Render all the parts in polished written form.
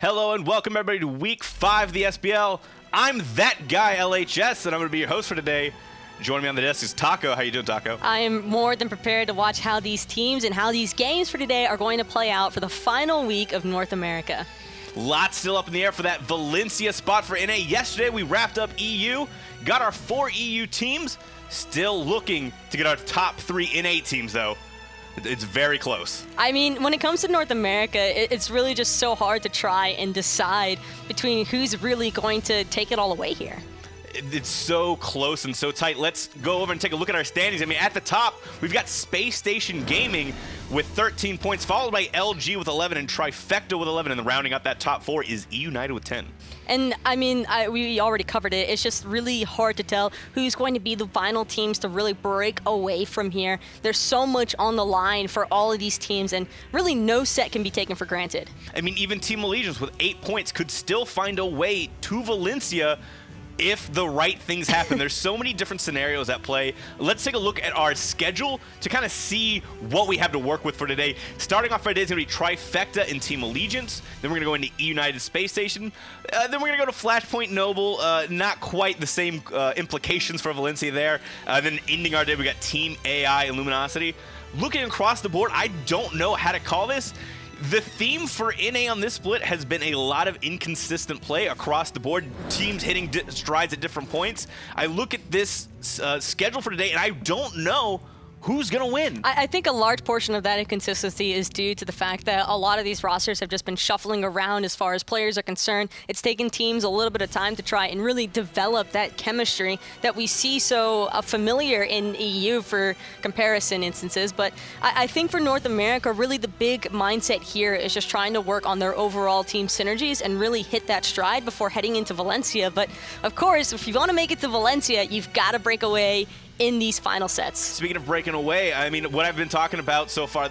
Hello and welcome everybody to Week 5 of the SPL. I'm that guy, LHS, and I'm going to be your host for today. Joining me on the desk is Taco. How you doing, Taco? I am more than prepared to watch how these teams and how these games for today are going to play out for the final week of North America. Lots still up in the air for that Valencia spot for NA. Yesterday we wrapped up EU, got our 4 EU teams. Still looking to get our top 3 NA teams though. It's very close. I mean, when it comes to North America, it's really just so hard to try and decide between who's really going to take it all away here. It's so close and so tight. Let's go over and take a look at our standings. I mean, at the top, we've got Space Station Gaming with 13 points, followed by LG with 11 and Trifecta with 11, and then rounding out that top 4 is United with 10. And I mean, we already covered it. It's just really hard to tell who's going to be the final teams to really break away from here. There's so much on the line for all of these teams, and really no set can be taken for granted. I mean, even Team Allegiance with 8 points could still find a way to Valencia if the right things happen. There's so many different scenarios at play. Let's take a look at our schedule to kind of see what we have to work with for today. Starting off for today is going to be Trifecta and Team Allegiance. Then we're going to go into United Space Station. Then we're going to go to Flashpoint Noble. Not quite the same implications for Valencia there. Then ending our day, we got Team AI and Luminosity. Looking across the board, I don't know how to call this. The theme for NA on this split has been a lot of inconsistent play across the board, teams hitting strides at different points. I look at this schedule for today, and I don't know who's going to win. I think a large portion of that inconsistency is due to the fact that a lot of these rosters have just been shuffling around as far as players are concerned. It's taken teams a little bit of time to try and really develop that chemistry that we see so familiar in EU for comparison instances. But I think for North America, really the big mindset here is just trying to work on their overall team synergies and really hit that stride before heading into Valencia. But of course, if you want to make it to Valencia, you've got to break away in these final sets. Speaking of breaking away, I mean, what I've been talking about so far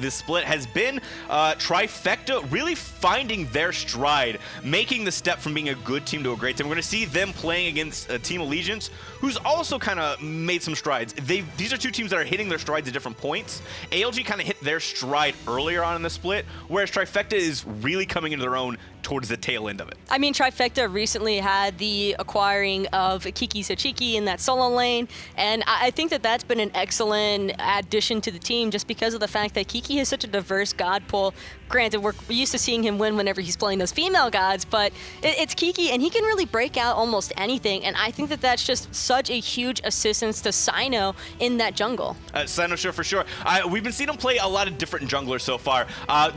this split has been Trifecta really finding their stride, making the step from being a good team to a great team. We're going to see them playing against Team Allegiance, who's also kind of made some strides. These are two teams that are hitting their strides at different points. ALG kind of hit their stride earlier on in the split, whereas Trifecta is really coming into their own towards the tail end of it. I mean, Trifecta recently had the acquiring of KikiSoCheeky in that solo lane, and I think that that's been an excellent addition to the team just because of the fact that Kiki has such a diverse god pool. Granted, we're used to seeing him win whenever he's playing those female gods, but it's Kiki, and he can really break out almost anything, and I think that that's just such a huge assistance to Cyno in that jungle. Cynosure for sure. We've been seeing him play a lot of different junglers so far.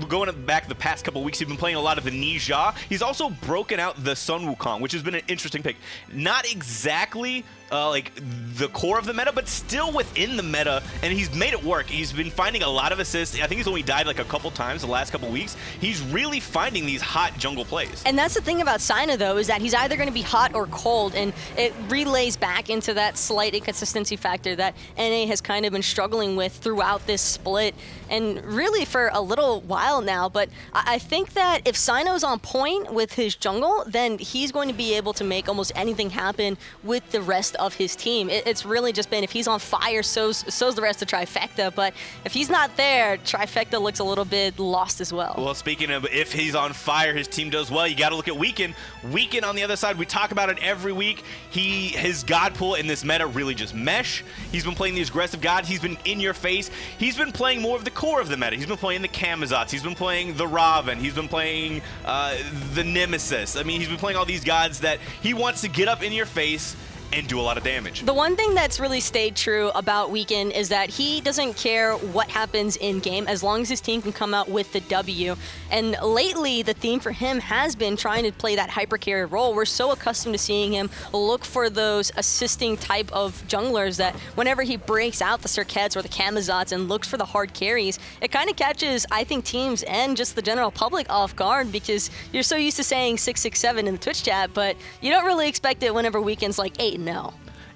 Going back the past couple weeks, he's been playing a lot of the Nija. He's also broken out the Sun Wukong, which has been an interesting pick. Not exactly like the core of the meta, but still within the meta, and he's made it work. He's been finding a lot of assists. I think he's only died like a couple times the last couple weeks. He's really finding these hot jungle plays. And that's the thing about Cyno, though, is that he's either going to be hot or cold, and it relays back into that slight inconsistency factor that NA has kind of been struggling with throughout this split, and really for a little while now. But I think that if Cyno's on point with his jungle, then he's going to be able to make almost anything happen with the rest of his team. It's really just been, if he's on fire, so's the rest of Trifecta, but if he's not there, Trifecta looks a little bit lost as well. Well, speaking of if he's on fire, his team does well, you got to look at Weekend. Weekend on the other side, we talk about it every week. His god pool in this meta really just mesh. He's been playing these aggressive gods. He's been in your face. He's been playing more of the core of the meta. He's been playing the Kamazots. He's been playing the Raven. He's been playing the Nemesis. I mean, he's been playing all these gods that he wants to get up in your face and do a lot of damage. The one thing that's really stayed true about Weekend is that he doesn't care what happens in game as long as his team can come out with the W. And lately, the theme for him has been trying to play that hyper carry role. We're so accustomed to seeing him look for those assisting type of junglers that whenever he breaks out the Circuits or the Kamazots and looks for the hard carries, it kind of catches, I think, teams and just the general public off guard, because you're so used to saying 667 in the Twitch chat, but you don't really expect it whenever Weekend's like 8-0.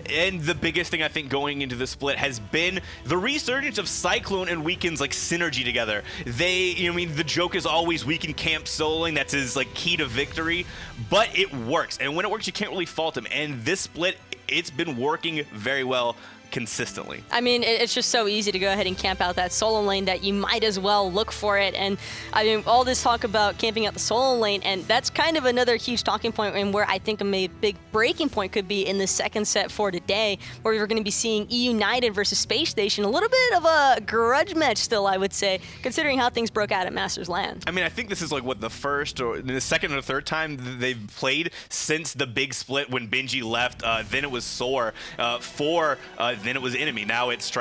And the biggest thing I think going into the split has been the resurgence of Cyclone and Weekend's like synergy together. I mean, the joke is always Weekend camp soloing. That's his like key to victory, but it works. And when it works, you can't really fault him. And this split, it's been working very well. consistently. I mean, it's just so easy to go ahead and camp out that solo lane that you might as well look for it. And I mean, all this talk about camping out the solo lane, and that's kind of another huge talking point, and where I think a big breaking point could be in the second set for today, where we're going to be seeing Eunited versus Space Station. A little bit of a grudge match still, I would say, considering how things broke out at Masters Land. I mean, I think this is like, what, the first or the second or third time they've played since the big split when Benji left. Then it was Soar. Then it was Enemy. Now it's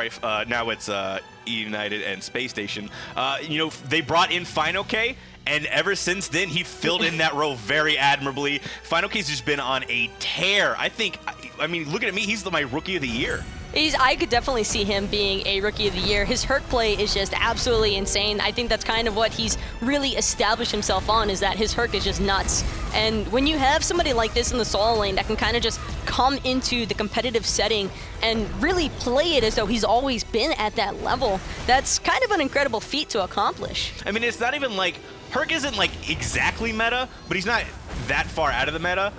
United and Space Station. You know, they brought in K, and ever since then, he filled in that role very admirably. K's just been on a tear. I mean, looking at me, he's my Rookie of the Year. I could definitely see him being a Rookie of the Year. His Herc play is just absolutely insane. I think that's kind of what he's really established himself on, is that his Herc is just nuts. And when you have somebody like this in the solo lane that can kind of just come into the competitive setting and really play it as though he's always been at that level, that's kind of an incredible feat to accomplish. I mean, it's not even like, Herc isn't like exactly meta, but he's not that far out of the meta.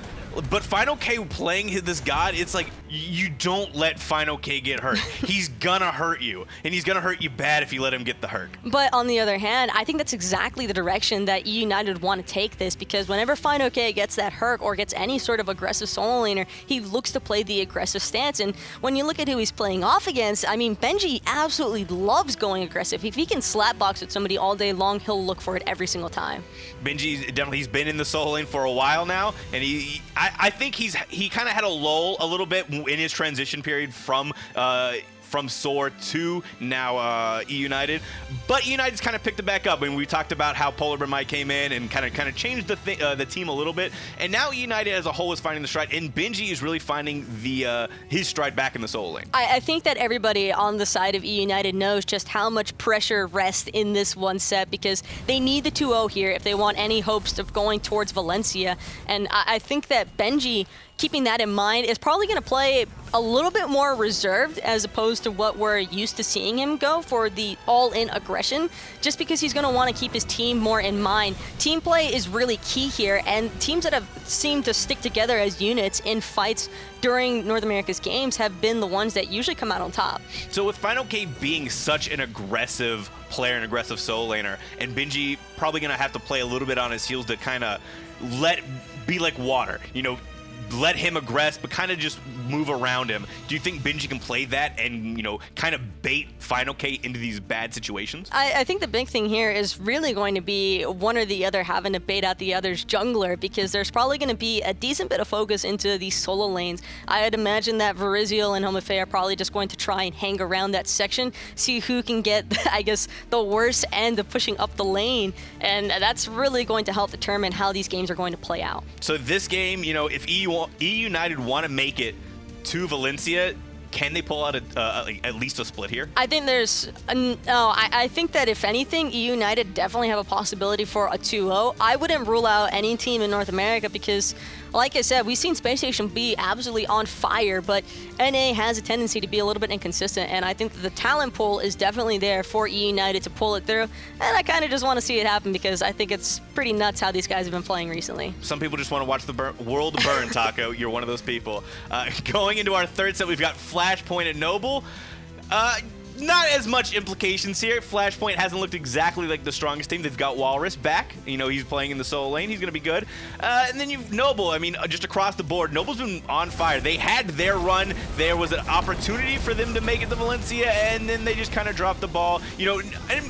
But K playing this god, it's like, you don't let K get hurt. He's gonna hurt you, and he's gonna hurt you bad if you let him get the Herc. But on the other hand, I think that's exactly the direction that United want to take this, because whenever K gets that Herc or gets any sort of aggressive solo laner, he looks to play the aggressive stance. And when you look at who he's playing off against, I mean, Benji absolutely loves going aggressive. If he can slapbox with somebody all day long, he'll look for it every single time. Benji definitely, he's been in the solo lane for a while now, and I think he kind of had a lull a little bit in his transition period from Soar to now United, but United's kind of picked it back up. I mean, we talked about how Polar Bear Mike came in and kind of changed the team a little bit, and now United as a whole is finding the stride, and Benji is really finding his stride back in the solo lane. I think that everybody on the side of United knows just how much pressure rests in this one set, because they need the 2-0 here if they want any hopes of going towards Valencia, and I think that Benji, keeping that in mind, is probably going to play a little bit more reserved as opposed to what we're used to seeing him go for the all-in aggression, just because he's going to want to keep his team more in mind. Team play is really key here, and teams that have seemed to stick together as units in fights during North America's games have been the ones that usually come out on top. So with K being such an aggressive player, an aggressive solo laner, and Benji probably going to have to play a little bit on his heels to kind of be like water, you know, let him aggress, but kind of just move around him. Do you think Benji can play that and, you know, kind of bait K into these bad situations? I think the big thing here is really going to be one or the other having to bait out the other's jungler, because there's probably going to be a decent bit of focus into these solo lanes. I'd imagine that Verizial and Homefei are probably just going to try and hang around that section, see who can get, I guess, the worst end of pushing up the lane, and that's really going to help determine how these games are going to play out. So this game, you know, if EU United want to make it to Valencia, can they pull out at least a split here? I think I think that if anything, EU United definitely have a possibility for a 2-0. I wouldn't rule out any team in North America because, like I said, we've seen Space Station be absolutely on fire, but NA has a tendency to be a little bit inconsistent, and I think that the talent pool is definitely there for EU United to pull it through, and I kind of just want to see it happen because I think it's pretty nuts how these guys have been playing recently. Some people just want to watch the world burn, Taco. You're one of those people. Going into our third set, we've got Flashpoint and Noble. Not as much implications here. Flashpoint hasn't looked exactly like the strongest team. They've got Walrus back. You know, he's playing in the solo lane. He's going to be good. And then you've Noble. I mean, just across the board, Noble's been on fire. They had their run. There was an opportunity for them to make it to Valencia, and then they just kind of dropped the ball. You know,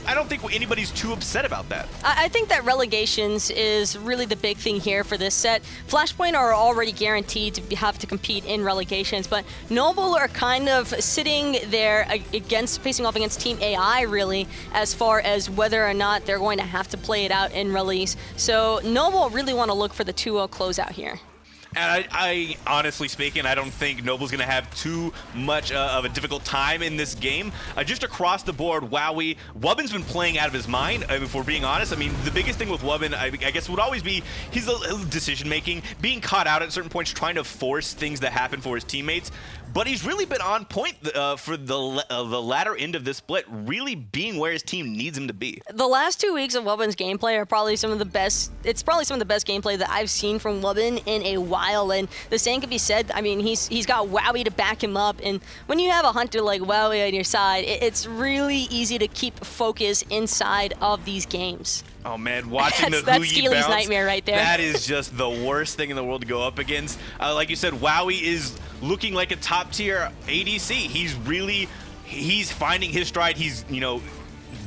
I don't think anybody's too upset about that. I think that relegations is really the big thing here for this set. Flashpoint are already guaranteed to have to compete in relegations, but Noble are kind of sitting there facing off against Team AI, really, as far as whether or not they're going to have to play it out in release. So Noble really want to look for the 2-0 closeout here. And I honestly speaking, I don't think Noble's going to have too much of a difficult time in this game. Just across the board, Wubbin's been playing out of his mind, if we're being honest. I mean, the biggest thing with Wubbin, I guess, would always be his decision-making, being caught out at certain points, trying to force things that happen for his teammates. But he's really been on point for the latter end of this split, really being where his team needs him to be. The last 2 weeks of Wubbin's gameplay are probably some of the best. It's probably some of the best gameplay that I've seen from Wubbin in a while. while, and the same can be said. I mean, he's got Wowie to back him up, and when you have a hunter like Wowie on your side, it's really easy to keep focus inside of these games. Oh man, watching the that's Hui Skeely's bounce, nightmare right there. That is just the worst thing in the world to go up against. Like you said, Wowie is looking like a top tier ADC. He's finding his stride. He's, you know,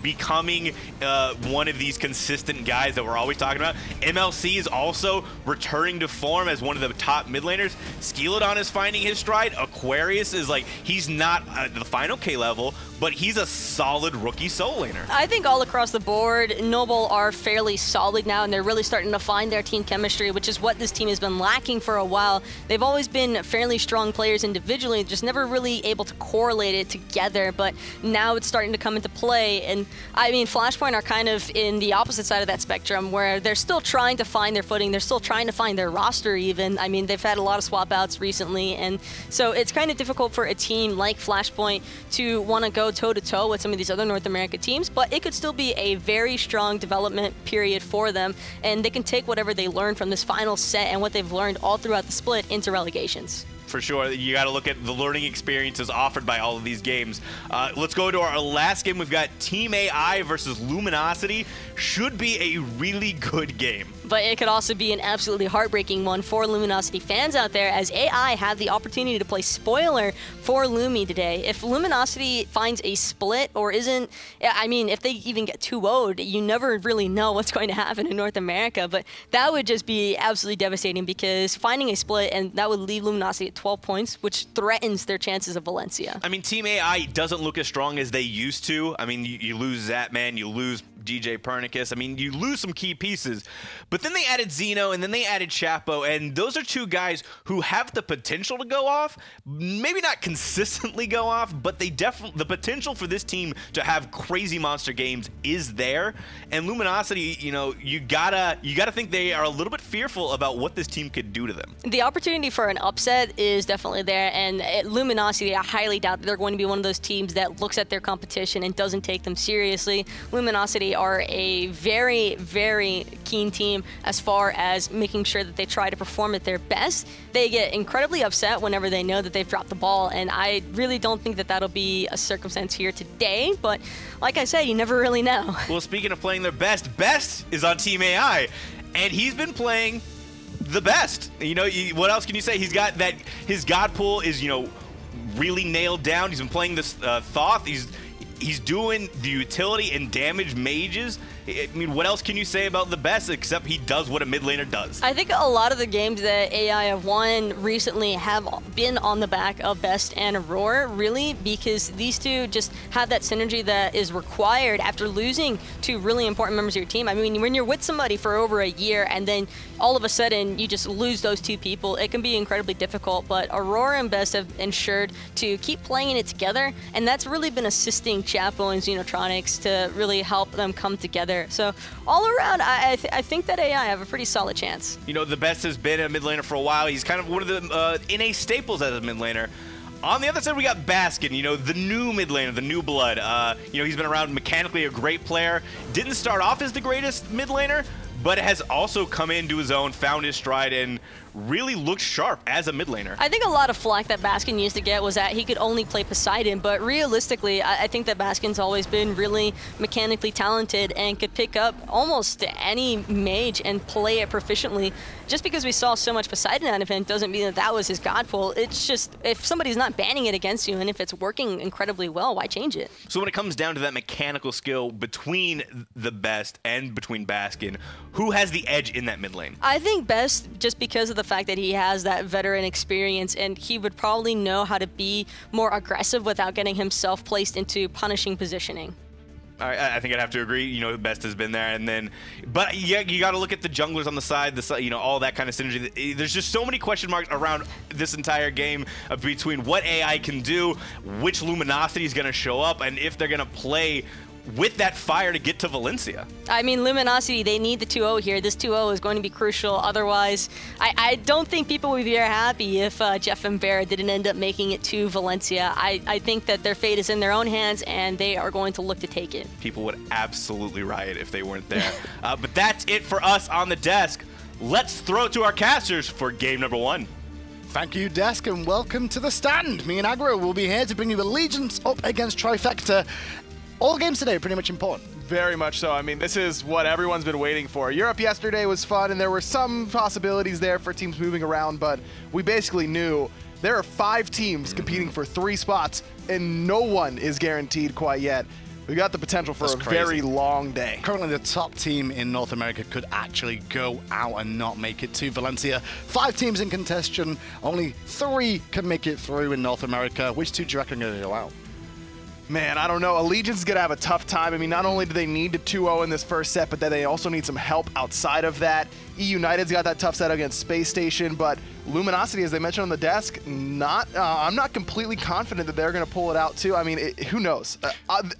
becoming one of these consistent guys that we're always talking about. MLC is also returning to form as one of the top mid laners. Skeelodon is finding his stride. Aquarius is like, he's not at the final K level, but he's a solid rookie solo laner. I think all across the board, Noble are fairly solid now, and they're really starting to find their team chemistry, which is what this team has been lacking for a while. They've always been fairly strong players individually, just never really able to correlate it together, but now it's starting to come into play. And I mean, Flashpoint are kind of in the opposite side of that spectrum, where they're still trying to find their footing. They're still trying to find their roster even. I mean, they've had a lot of swap outs recently, and so it's kind of difficult for a team like Flashpoint to want to go toe-to-toe with some of these other North American teams, but it could still be a very strong development period for them, and they can take whatever they learned from this final set and what they've learned all throughout the split into relegations. For sure, you got to look at the learning experiences offered by all of these games. Let's go to our last game. We've got Team AI versus Luminosity. Should be a really good game. But it could also be an absolutely heartbreaking one for Luminosity fans out there, as AI have the opportunity to play spoiler for Lumi today. If Luminosity finds a split or isn't, I mean, if they even get 2-0'd, you never really know what's going to happen in North America, but that would just be absolutely devastating, because finding a split, and that would leave Luminosity at 12 points, which threatens their chances of Valencia. I mean, Team AI doesn't look as strong as they used to. I mean, you lose Zatman, you lose DJ Pernicus. I mean, you lose some key pieces. But then they added Zeno, and then they added Chapo, and those are two guys who have the potential to go off. Maybe not consistently go off, but they definitely, the potential for this team to have crazy monster games is there. And Luminosity, you know, you gotta think they are a little bit fearful about what this team could do to them. The opportunity for an upset is definitely there, and at Luminosity, I highly doubt that they're going to be one of those teams that looks at their competition and doesn't take them seriously. Luminosity are a very, very keen team as far as making sure that they try to perform at their best. They get incredibly upset whenever they know that they've dropped the ball, and I really don't think that that'll be a circumstance here today, but like I said, you never really know. Well, speaking of playing their best, Best is on Team AI, and he's been playing the best. You know, what else can you say? He's got that, his God pool is, you know, really nailed down. He's been playing this Thoth. He's doing the utility and damage mages. I mean, what else can you say about the Best except he does what a mid laner does? I think a lot of the games that AI have won recently have been on the back of Best and Aurora, really, because these two just have that synergy that is required after losing two really important members of your team. I mean, when you're with somebody for over a year and then all of a sudden you just lose those two people, it can be incredibly difficult, but Aurora and Best have ensured to keep playing it together, and that's really been assisting Chapo and Xenotronics to really help them come together. So all around, I think that AI have a pretty solid chance. You know, the Best has been a mid laner for a while. He's kind of one of the NA staples as a mid laner. On the other side, we got Baskin, you know, the new mid laner, the new blood. You know, he's been around mechanically, a great player. Didn't start off as the greatest mid laner, but has also come into his own, found his stride, and really looked sharp as a mid laner. I think a lot of flack that Baskin used to get was that he could only play Poseidon, but realistically, I think that Baskin's always been really mechanically talented and could pick up almost any mage and play it proficiently. Just because we saw so much Poseidon out of him doesn't mean that that was his god pool. It's just, if somebody's not banning it against you and if it's working incredibly well, why change it? So when it comes down to that mechanical skill between the Best and between Baskin, who has the edge in that mid lane? I think Best, just because of the fact that he has that veteran experience, and he would probably know how to be more aggressive without getting himself placed into punishing positioning. All right, I think I'd have to agree. You know, Best has been there, and then, but yeah, you got to look at the junglers on the side, you know, all that kind of synergy. There's just so many question marks around this entire game between what AI can do, which Luminosity is going to show up, and if they're going to play with that fire to get to Valencia. I mean, Luminosity, they need the 2-0 here. This 2-0 is going to be crucial. Otherwise, I don't think people would be very happy if Jeff and Vera didn't end up making it to Valencia. I think that their fate is in their own hands, and they are going to look to take it. People would absolutely riot if they weren't there. But that's it for us on the desk. let's throw it to our casters for game number 1. Thank you, Desk, and welcome to the stand. Me and Aggro will be here to bring you Allegiance up against Trifecta. All games today are pretty much important. Very much so. I mean, this is what everyone's been waiting for. Europe yesterday was fun, and there were some possibilities there for teams moving around, but we basically knew there are 5 teams competing for 3 spots, and no one is guaranteed quite yet. We got the potential for a very long day. Currently, the top team in North America could actually go out and not make it to Valencia. 5 teams in contention. Only 3 can make it through in North America. Which 2 do you reckon are going to go out? Man, I don't know. Allegiance is going to have a tough time. I mean, not only do they need to 2-0 in this first set, but then they also need some help outside of that. United's got that tough set against Space Station, but Luminosity, as they mentioned on the desk, I'm not completely confident that they're going to pull it out too. I mean, who knows?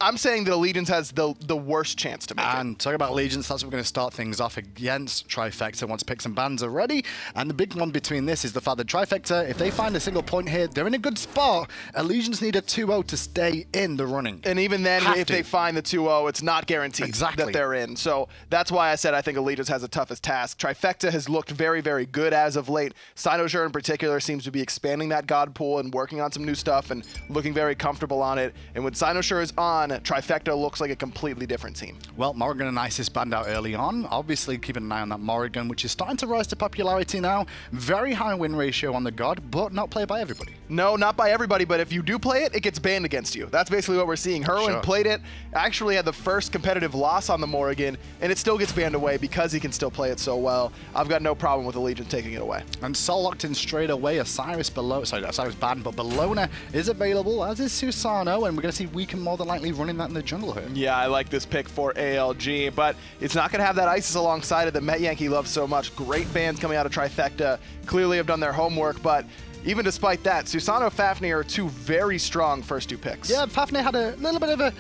I'm saying that Allegiance has the worst chance to make it. And talking about Allegiance, that's what we're going to start things off against Trifecta once picks and bans are ready. And the big one between this is the fact that Trifecta, if they find a single point here, they're in a good spot. Allegiance need a 2-0 to stay in the running. And even then, if they find the 2-0, it's not guaranteed that they're in. So that's why I said I think Allegiance has the toughest task. Trifecta has looked very, very good as of late. Cynosure in particular seems to be expanding that god pool and working on some new stuff and looking very comfortable on it. And when Cynosure is on, Trifecta looks like a completely different team. Well, Morrigan and Isis banned out early on. Obviously, keeping an eye on that Morrigan, which is starting to rise to popularity now. Very high win ratio on the god, but not played by everybody. No, not by everybody, but if you do play it, it gets banned against you. That's basically what we're seeing. Hurriwind played it, actually had the first competitive loss on the Morrigan, and it still gets banned away because he can still play it so well. I've got no problem with Allegiance taking it away. And Sol locked in straight away. Osiris banned, but Bellona is available, as is Susano, and we're going to see Wukong more than likely running that in the jungle here. Yeah, I like this pick for ALG, but it's not going to have that Isis alongside it that Metyankey loves so much. Great bans coming out of Trifecta, clearly have done their homework, but even despite that, Susano, Fafnir are 2 very strong first 2 picks. Yeah, Fafnir had a little bit of a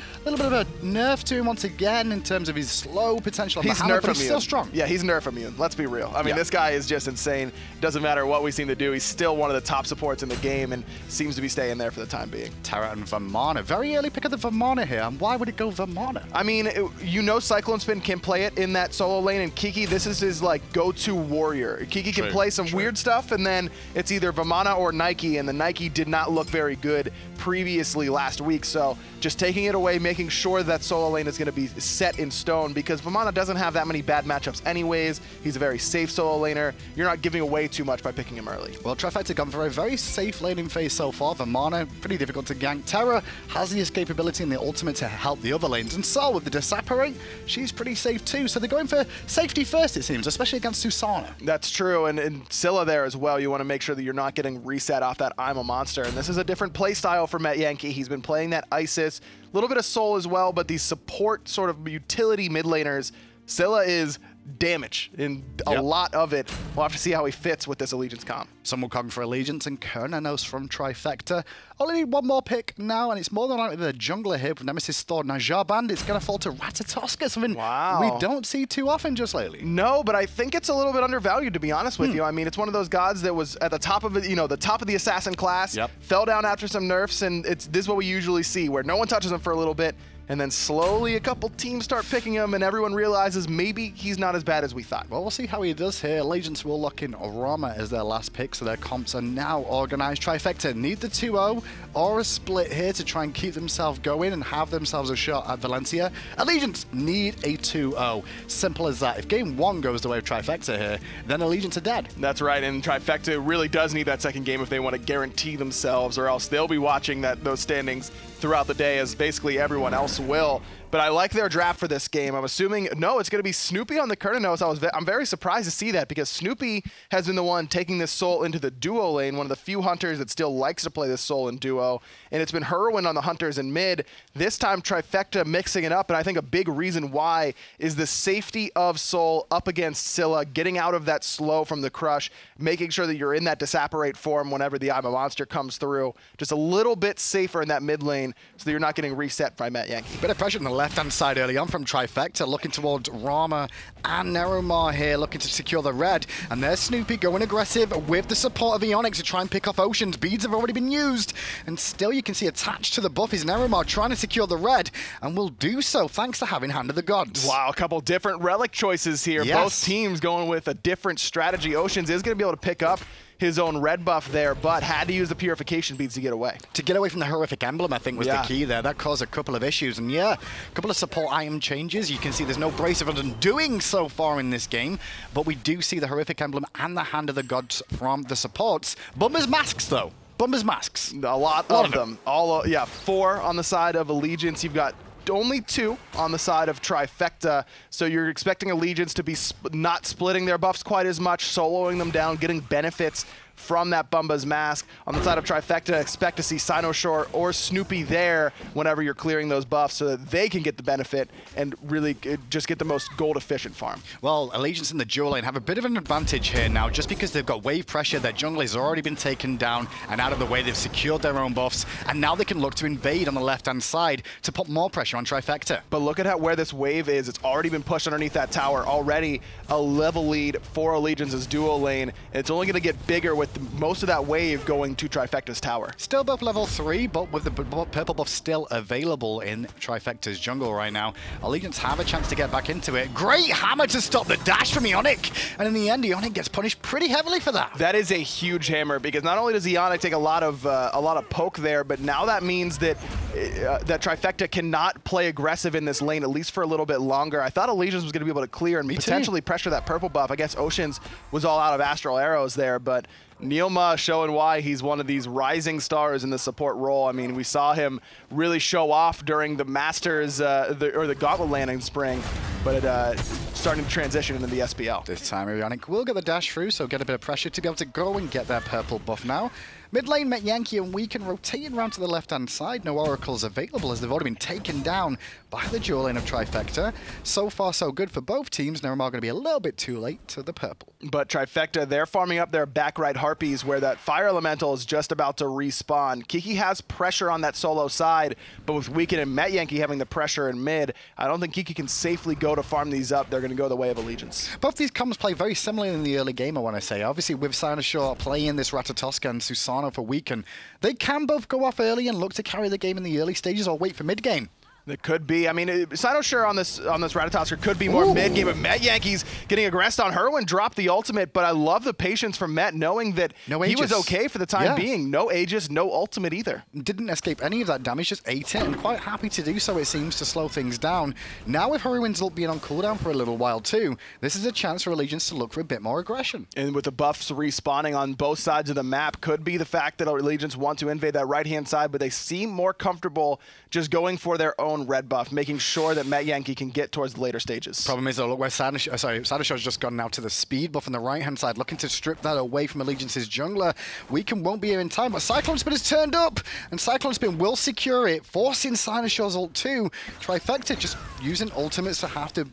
nerf to him once again in terms of his slow potential. He's nerf immune. He's still strong. Yeah, he's nerf immune. Let's be real. I mean, this guy is just insane. Doesn't matter what we seem to do. He's still one of the top supports in the game and seems to be staying there for the time being. Terra and Vamana. Very early pick of the Vamana here. And why would it go Vamana? I mean, you know CycloneSpin can play it in that solo lane, and Kiki, this is his like go-to warrior. Kiki can play some weird stuff, and then it's either Vamana or Nike, and the Nike did not look very good previously last week, so just taking it away, making sure that solo lane is going to be set in stone, because Vamana doesn't have that many bad matchups anyways. He's a very safe solo laner. You're not giving away too much by picking him early. Well, Trifecta gone for a very safe laning phase so far. Vamana, pretty difficult to gank. Terra has the escapability and the ultimate to help the other lanes, and Sol with the Disapparate, she's pretty safe too, so they're going for safety first, it seems, especially against Susano. That's true, and Scylla there as well. You want to make sure that you're not getting reset off that I'm a monster, and this is a different play style for Metyankey. He's been playing that Isis, a little bit of Soul as well, but these support sort of utility mid laners, Scylla is damage in a lot of it. We'll have to see how he fits with this Allegiance comp. Some Wukong for Allegiance and Cernunnos from Trifecta. Only need 1 more pick now, and it's more than likely the jungler here with Nemesis Thor Najar band. It's going to fall to Ratatoskr, something we don't see too often just lately. No, but I think it's a little bit undervalued, to be honest with you. I mean, it's one of those gods that was at the top of it, you know, the top of the assassin class, fell down after some nerfs, and this is what we usually see, where no one touches him for a little bit, and then slowly a couple teams start picking him, and everyone realizes maybe he's not as bad as we thought. Well, we'll see how he does here. Allegiance will lock in Rama as their last pick, so their comps are now organized. Trifecta need the 2-0 or a split here to try and keep themselves going and have themselves a shot at Valencia. Allegiance need a 2-0. Simple as that. If game 1 goes the way of Trifecta here, then Allegiance are dead. That's right, and Trifecta really does need that second game if they want to guarantee themselves, or else they'll be watching those standings throughout the day, as basically everyone else will. But I like their draft for this game. I'm assuming, no, it's going to be Snoopy on the Cernunnos. I'm very surprised to see that, because Snoopy has been the one taking this Soul into the duo lane, one of the few hunters that still likes to play this Soul in duo. And it's been Hurriwind on the hunters in mid. This time, Trifecta mixing it up, and I think a big reason why is the safety of Soul up against Scylla, getting out of that slow from the crush, making sure that you're in that Disapparate form whenever the I'm a Monster comes through. Just a little bit safer in that mid lane so that you're not getting reset by Metyankey. Bit of pressure in the left left-hand side early on from Trifecta, looking towards Rama and NeiruMah here, looking to secure the red. And there's Snoopy going aggressive with the support of Eonic to try and pick off Oceans. Beads have already been used, and still you can see attached to the buff is NeiruMah trying to secure the red, and will do so thanks to having Hand of the Gods. Wow, a couple different relic choices here. Yes. Both teams going with a different strategy. Oceans is going to be able to pick up his own red buff there, but had to use the purification beads to get away. To get away from the horrific emblem, I think, was the key there. That caused a couple of issues. And yeah, a couple of support item changes. You can see there's no Brace of Undoing so far in this game, but we do see the horrific emblem and the Hand of the Gods from the supports. Bumba's masks, though. Bumba's masks. A lot of them. All, yeah, 4 on the side of Allegiance. You've got only 2 on the side of Trifecta, so you're expecting Allegiance to be not splitting their buffs quite as much, soloing them down, getting benefits from that Bumba's mask. On the side of Trifecta, expect to see Cynosure or Snoopy there whenever you're clearing those buffs so that they can get the benefit and really just get the most gold-efficient farm. Well, Allegiance in the dual lane have a bit of an advantage here now, just because they've got wave pressure, their jungle has already been taken down and out of the way, they've secured their own buffs, and now they can look to invade on the left-hand side to put more pressure on Trifecta. But look at where this wave is. It's already been pushed underneath that tower. Already a level lead for Allegiance's dual lane, and it's only going to get bigger with most of that wave going to Trifecta's tower. Still buff level 3, but with the purple buff still available in Trifecta's jungle right now, Allegiance have a chance to get back into it. Great hammer to stop the dash from Eonic, and in the end, Eonic gets punished pretty heavily for that. That is a huge hammer, because not only does Eonic take a lot of poke there, but now that means that that Trifecta cannot play aggressive in this lane, at least for a little bit longer. I thought Allegiance was going to be able to clear and potentially pressure that purple buff. I guess Oceans was all out of Astral Arrows there, but NeiruMah showing why he's one of these rising stars in the support role. I mean, we saw him really show off during the Masters or the Gauntlet land in spring, but starting to transition into the SPL. This time, Eonic will get the dash through, so get a bit of pressure to be able to go and get their purple buff now. Mid lane, Metyankey and Wukong rotating around to the left-hand side. No oracles available as they've already been taken down by the dual lane of Trifecta. So far, so good for both teams. NeiruMah going to be a little bit too late to the purple. But Trifecta, they're farming up their back right Harpies where that Fire Elemental is just about to respawn. Kiki has pressure on that solo side, but with Wukong and Metyankey having the pressure in mid, I don't think Kiki can safely go to farm these up. They're going to go the way of Allegiance. Both these comps play very similarly in the early game, I want to say. Obviously, with Cynosure playing this Ratatoskr and Susano for Wukong, they can both go off early and look to carry the game in the early stages or wait for mid-game. It could be. I mean, Cynosure on this Ratatoskr could be more mid-game, but Metyankey's getting aggressed on Hurriwind, dropped the ultimate, but I love the patience from Met knowing that he was okay for the time being. No Aegis, no ultimate either. Didn't escape any of that damage, just ate it, and quite happy to do so, it seems, to slow things down. Now with Hurriwind's ult being on cooldown for a little while too, this is a chance for Allegiance to look for a bit more aggression. And with the buffs respawning on both sides of the map, could be the fact that Allegiance want to invade that right-hand side, but they seem more comfortable just going for their own red buff, making sure that Metyankey can get towards the later stages. Problem is, though, look where Cynosure's just gone now to the speed buff on the right-hand side, looking to strip that away from Allegiance's jungler. Wukong won't be here in time, but CycloneSpin has turned up, and CycloneSpin will secure it, forcing Cynosure's ult too. Trifecta just using ultimates to have to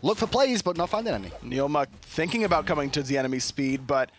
look for plays, but not finding any. NeiruMah thinking about coming to the enemy's speed, but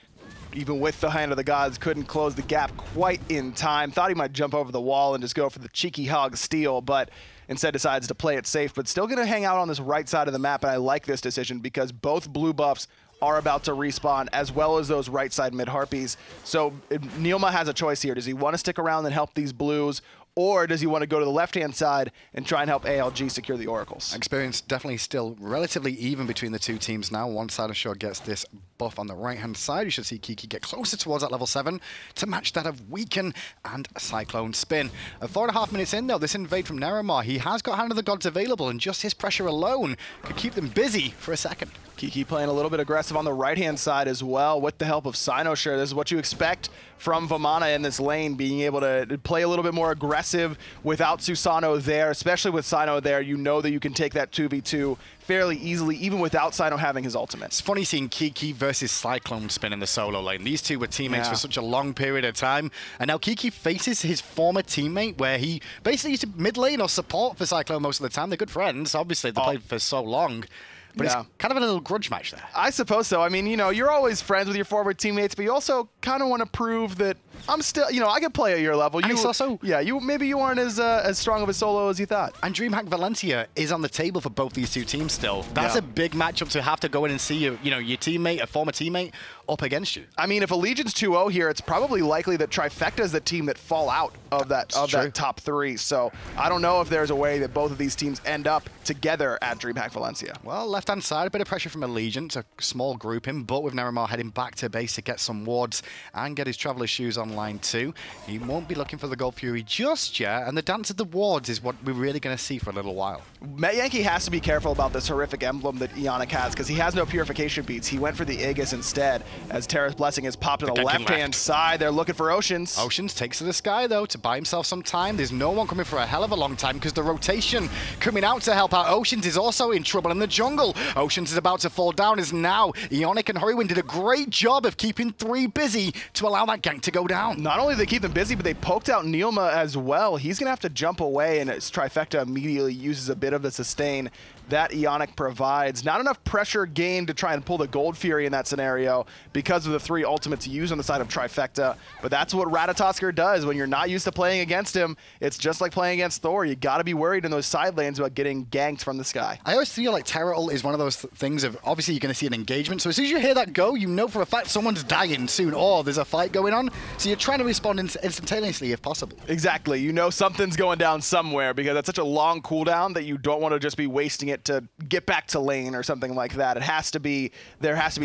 even with the Hand of the Gods, couldn't close the gap quite in time. Thought he might jump over the wall and just go for the cheeky hog steal, but instead decides to play it safe, but still going to hang out on this right side of the map, and I like this decision because both blue buffs are about to respawn, as well as those right side mid Harpies. So NeiruMah has a choice here. Does he want to stick around and help these blues, or does he want to go to the left-hand side and try and help ALG secure the oracles? Experience definitely still relatively even between the two teams now. One side of Cynosure gets this buff on the right-hand side. You should see Kiki get closer towards that level 7 to match that of Wukong and CycloneSpin. 4.5 minutes in, though, this invade from NeiruMah. He has got Hand of the Gods available, and just his pressure alone could keep them busy for a second. Kiki playing a little bit aggressive on the right-hand side as well with the help of Cynosure. This is what you expect from Vamana in this lane, being able to play a little bit more aggressive without Susano there, especially with Cyno there. You know that you can take that 2v2 fairly easily, even without Cyno having his ultimate. It's funny seeing Kiki versus CycloneSpin in the solo lane. These two were teammates for such a long period of time, and now Kiki faces his former teammate where he basically used to mid lane or support for Cyclone most of the time. They're good friends, obviously, they played for so long. But it's kind of a little grudge match there. I suppose so. I mean, you know, you're always friends with your former teammates, but you also kind of want to prove that I'm still, you know, I could play at your level. And it's also, yeah, maybe you aren't as strong of a solo as you thought. And DreamHack Valencia is on the table for both these two teams still. That's a big matchup to have to go in and see your teammate, a former teammate, up against you. I mean, if Allegiance 2-0 here, it's probably likely that Trifecta is the team that fall out of that top 3. So I don't know if there's a way that both of these teams end up together at DreamHack Valencia. Well, left-hand side, a bit of pressure from Allegiance, a small grouping, but with NeiruMah heading back to base to get some wards and get his Traveler's Shoes online too. He won't be looking for the Gold Fury just yet, and the dance of the wards is what we're really going to see for a little while. Metyankey has to be careful about this horrific emblem that Eonic has, because he has no purification beats. He went for the Aegis instead, as Terra's Blessing is popped on the left-hand side. They're looking for Oceans. Oceans takes to the sky, though, to buy himself some time. There's no one coming for a hell of a long time, because the rotation coming out to help out Oceans is also in trouble in the jungle. Oceans is about to fall down as now Eonic and Hurriwind did a great job of keeping 3 busy to allow that gank to go down. Not only did they keep them busy, but they poked out NeiruMah as well. He's going to have to jump away, and his Trifecta immediately uses a bit of the sustain that Eonic provides. Not enough pressure gained to try and pull the Gold Fury in that scenario because of the 3 ultimates used on the side of Trifecta. But that's what Ratatoskr does when you're not used to playing against him. It's just like playing against Thor. You got to be worried in those side lanes about getting ganked from the sky. I always feel like Terra ult is one of those things of, obviously you're going to see an engagement. So as soon as you hear that go, you know for a fact someone's dying soon or there's a fight going on. So you're trying to respond instantaneously if possible. Exactly. You know something's going down somewhere because it's such a long cooldown that you don't want to just be wasting it to get back to lane or something like that. There has to be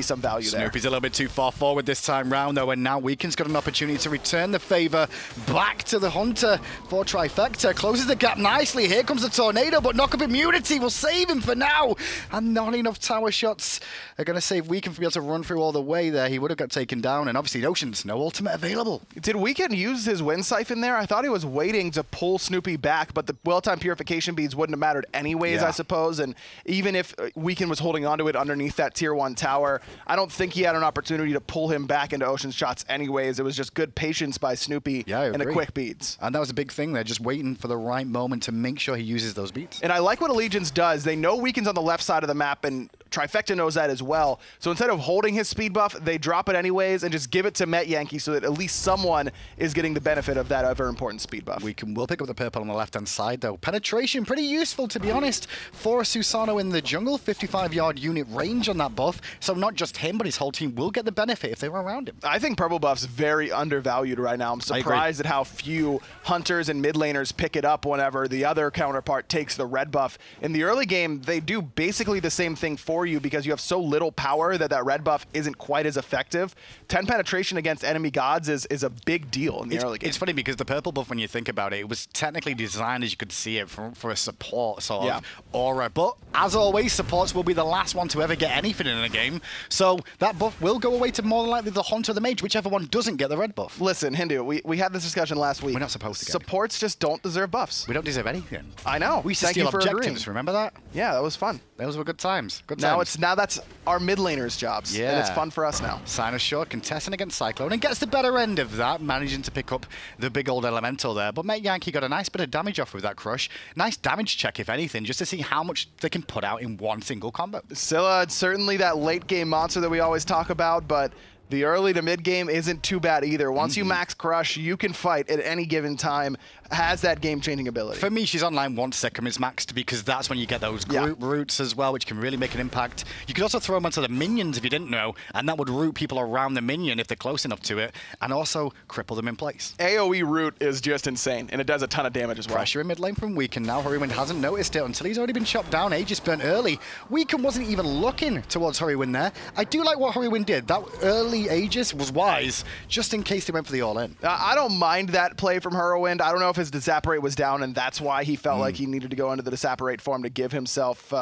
some value there. Snoopy's a little bit too far forward this time round though, and now Weekend's got an opportunity to return the favor back to the Hunter for Trifecta. Closes the gap nicely. Here comes the tornado, but knock-up immunity will save him for now. And not enough tower shots are going to save Weekend from being able to run through all the way there. He would have got taken down, and obviously Oceans, no ultimate available. Did Weekend use his Wind Siphon there? I thought he was waiting to pull Snoopy back, but the well-timed purification beads wouldn't have mattered anyways, I suppose. And even if Weekend was holding onto it underneath that tier 1 tower, I don't think he had an opportunity to pull him back into Ocean's shots anyways. It was just good patience by Snoopy and the quick beads. And that was a big thing there, just waiting for the right moment to make sure he uses those beats. And I like what Allegiance does. They know Weekend's on the left side of the map, and Trifecta knows that as well. So instead of holding his speed buff, they drop it anyways and just give it to Metyankey so that at least someone is getting the benefit of that ever-important speed buff. We'll pick up the purple on the left-hand side, though. Penetration, pretty useful, to be honest, for Susano in the jungle. 55-yard unit range on that buff. So not just him, but his whole team will get the benefit if they were around him. I think purple buff's very undervalued right now. I'm surprised at how few hunters and mid laners pick it up whenever the other counterpart takes the red buff. In the early game, they do basically the same thing for you because you have so little power that red buff isn't quite as effective. 10 penetration against enemy gods is a big deal in the early game. It's funny because the purple buff, when you think about it, it was technically designed, as you could see it, for a support sort of aura. But as always, supports will be the last one to ever get anything in a game. So that buff will go away to more than likely the Hunter or the Mage, whichever one doesn't get the red buff. Listen, Hindu, we had this discussion last week. We're not supposed to get Supports just don't deserve buffs. We don't deserve anything. I know. We used to steal objectives, remember that? Yeah, that was fun. Those were good times. Good times. Now that's our mid laners' jobs. Yeah. And it's fun for us now. Cynosure contesting against Cyclone and gets the better end of that, managing to pick up the big old elemental there. But Metyankey got a nice bit of damage off with that crush. Nice damage check, if anything, just to see how much they can put out in one single combo. Scylla, certainly that late game monster that we always talk about, but the early to mid game isn't too bad either. Once you max crush, you can fight at any given time. Has that game-changing ability. For me, she's online once Sekam is maxed because that's when you get those group roots as well, which can really make an impact. You could also throw them onto the minions if you didn't know, and that would root people around the minion if they're close enough to it, and also cripple them in place. AoE root is just insane, and it does a ton of damage as well. Pressure in mid lane from Weekend now. Hurriwind hasn't noticed it until he's already been chopped down. Aegis burnt early. Weekend wasn't even looking towards Hurriwind there. I do like what Hurriwind did. That early Aegis was wise, just in case they went for the all-in. I don't mind that play from Hurriwind. I don't know if his Disapparate was down, and that's why he felt like he needed to go into the Disapparate form to give himself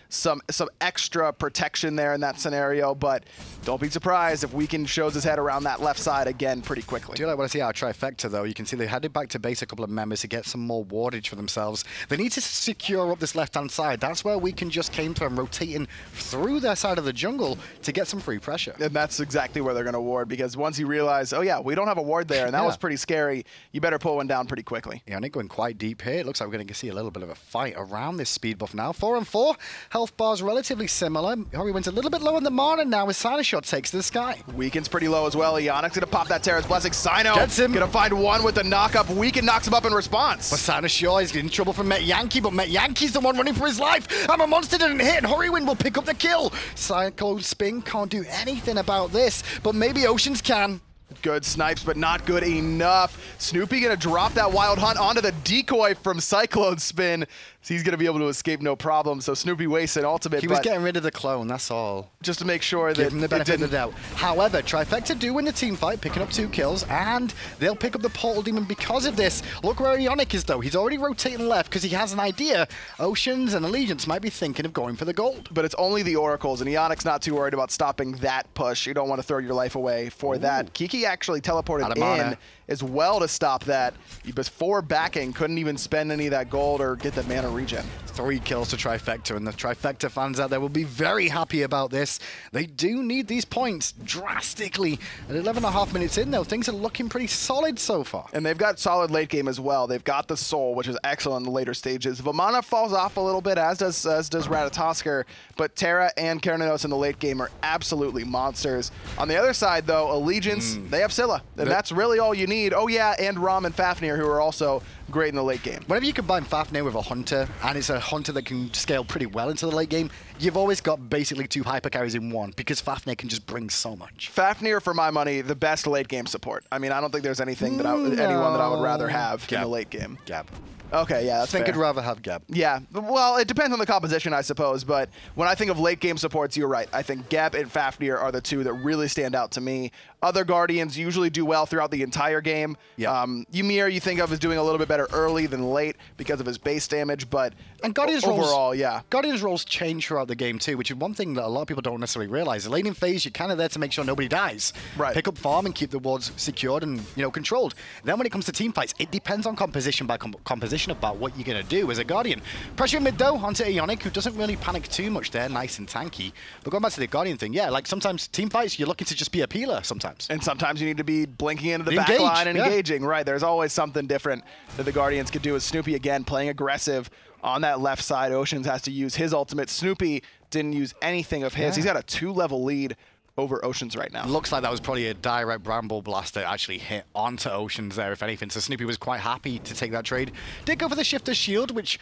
some extra protection there in that scenario, but don't be surprised if Weekend shows his head around that left side again pretty quickly. Do you like what I see out of Trifecta, though? You can see they headed back to base a couple of members to get some more wardage for themselves. They need to secure up this left-hand side. That's where Weekend just came from, rotating through their side of the jungle to get some free pressure. And that's exactly exactly where they're going to ward, because once you realize, oh yeah, we don't have a ward there, and that was pretty scary, you better pull one down pretty quickly. Eonic going quite deep here. It looks like we're going to see a little bit of a fight around this speed buff now. 4 and 4. Health bars relatively similar. Hurriwind's a little bit low on the mana now as Cynosure takes to the sky. Weaken's pretty low as well. Eonic's going to pop that Terra's Blessing. Cyno gets him. Going to find one with the knock-up. Weaken knocks him up in response. But Cynosure is in trouble from Metyankey, but Metyankey's the one running for his life. And a monster didn't hit, and Hurriwind will pick up the kill. CycloneSpin can't do anything about this, but maybe Oceans can. Good snipes, but not good enough. Snoopy going to drop that Wild Hunt onto the decoy from CycloneSpin. So he's going to be able to escape no problem. So Snoopy wastes an ultimate. He was getting rid of the clone, that's all. Just to make sure that give him the benefit of the doubt. However, Trifecta do win the team fight, picking up 2 kills, and they'll pick up the Portal Demon because of this. Look where Eonic is, though. He's already rotating left because he has an idea. Oceans and Allegiance might be thinking of going for the gold. But it's only the Oracles, and Eonic's not too worried about stopping that push. You don't want to throw your life away for that. Kiki actually teleported in as well to stop that. Before backing, couldn't even spend any of that gold or get the mana regen. 3 kills to Trifecta, and the Trifecta fans out there will be very happy about this. They do need these points drastically. At 11.5 minutes in, though, things are looking pretty solid so far. And they've got solid late game as well. They've got the Soul, which is excellent in the later stages. Vamana falls off a little bit, as does Ratatoskr, but Terra and Cernunnos in the late game are absolutely monsters. On the other side, though, Allegiance, they have Scylla, and that's really all you need. Oh yeah, and Rama and Fafnir, who are also great in the late game. Whenever you combine Fafnir with a Hunter, and it's a Hunter that can scale pretty well into the late game, you've always got basically 2 hyper carries in one, because Fafnir can just bring so much. Fafnir, for my money, the best late game support. I mean, I don't think there's anything that anyone that I would rather have in the late game. Gab. Okay, yeah, that's I think fair. I'd rather have Gab. Yeah, well, it depends on the composition, I suppose, but when I think of late game supports, you're right. I think Gab and Fafnir are the 2 that really stand out to me. Other Guardians usually do well throughout the entire game. Yeah. Ymir you think of as doing a little bit better early than late because of his base damage, but and Guardian's overall, yeah. Guardian's roles change throughout the game too, which is one thing that a lot of people don't necessarily realize. The laning phase, you're kind of there to make sure nobody dies. Right. Pick up farm and keep the wards secured and controlled. Then when it comes to team fights, it depends on composition by composition about what you're going to do as a Guardian. Pressure mid though onto Eonic, who doesn't really panic too much there, nice and tanky. But going back to the Guardian thing, yeah, like sometimes team fights, you're looking to just be a peeler sometimes. And sometimes you need to be blinking into the back line and engaging. Right, there's always something different that the Guardians could do. As Snoopy again playing aggressive on that left side. Oceans has to use his ultimate. Snoopy didn't use anything of his. He's got a 2-level lead over Oceans right now. Looks like that was probably a direct Bramble Blast that actually hit onto Oceans there, if anything. So Snoopy was quite happy to take that trade. Did go for the Shifter Shield, which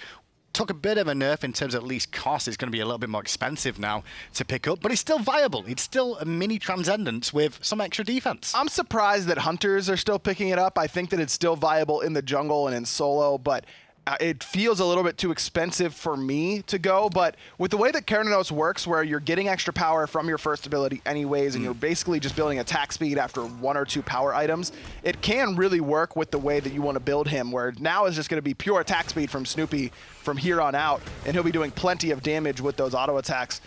took a bit of a nerf in terms of at least cost. It's going to be a little bit more expensive now to pick up, but it's still viable. It's still a mini Transcendence with some extra defense. I'm surprised that Hunters are still picking it up. I think that it's still viable in the jungle and in solo, but it feels a little bit too expensive for me to go, but with the way that Cernunnos works, where you're getting extra power from your first ability anyways, and you're basically just building attack speed after 1 or 2 power items, it can really work with the way that you want to build him, where now is just going to be pure attack speed from Snoopy from here on out, and he'll be doing plenty of damage with those auto attacks.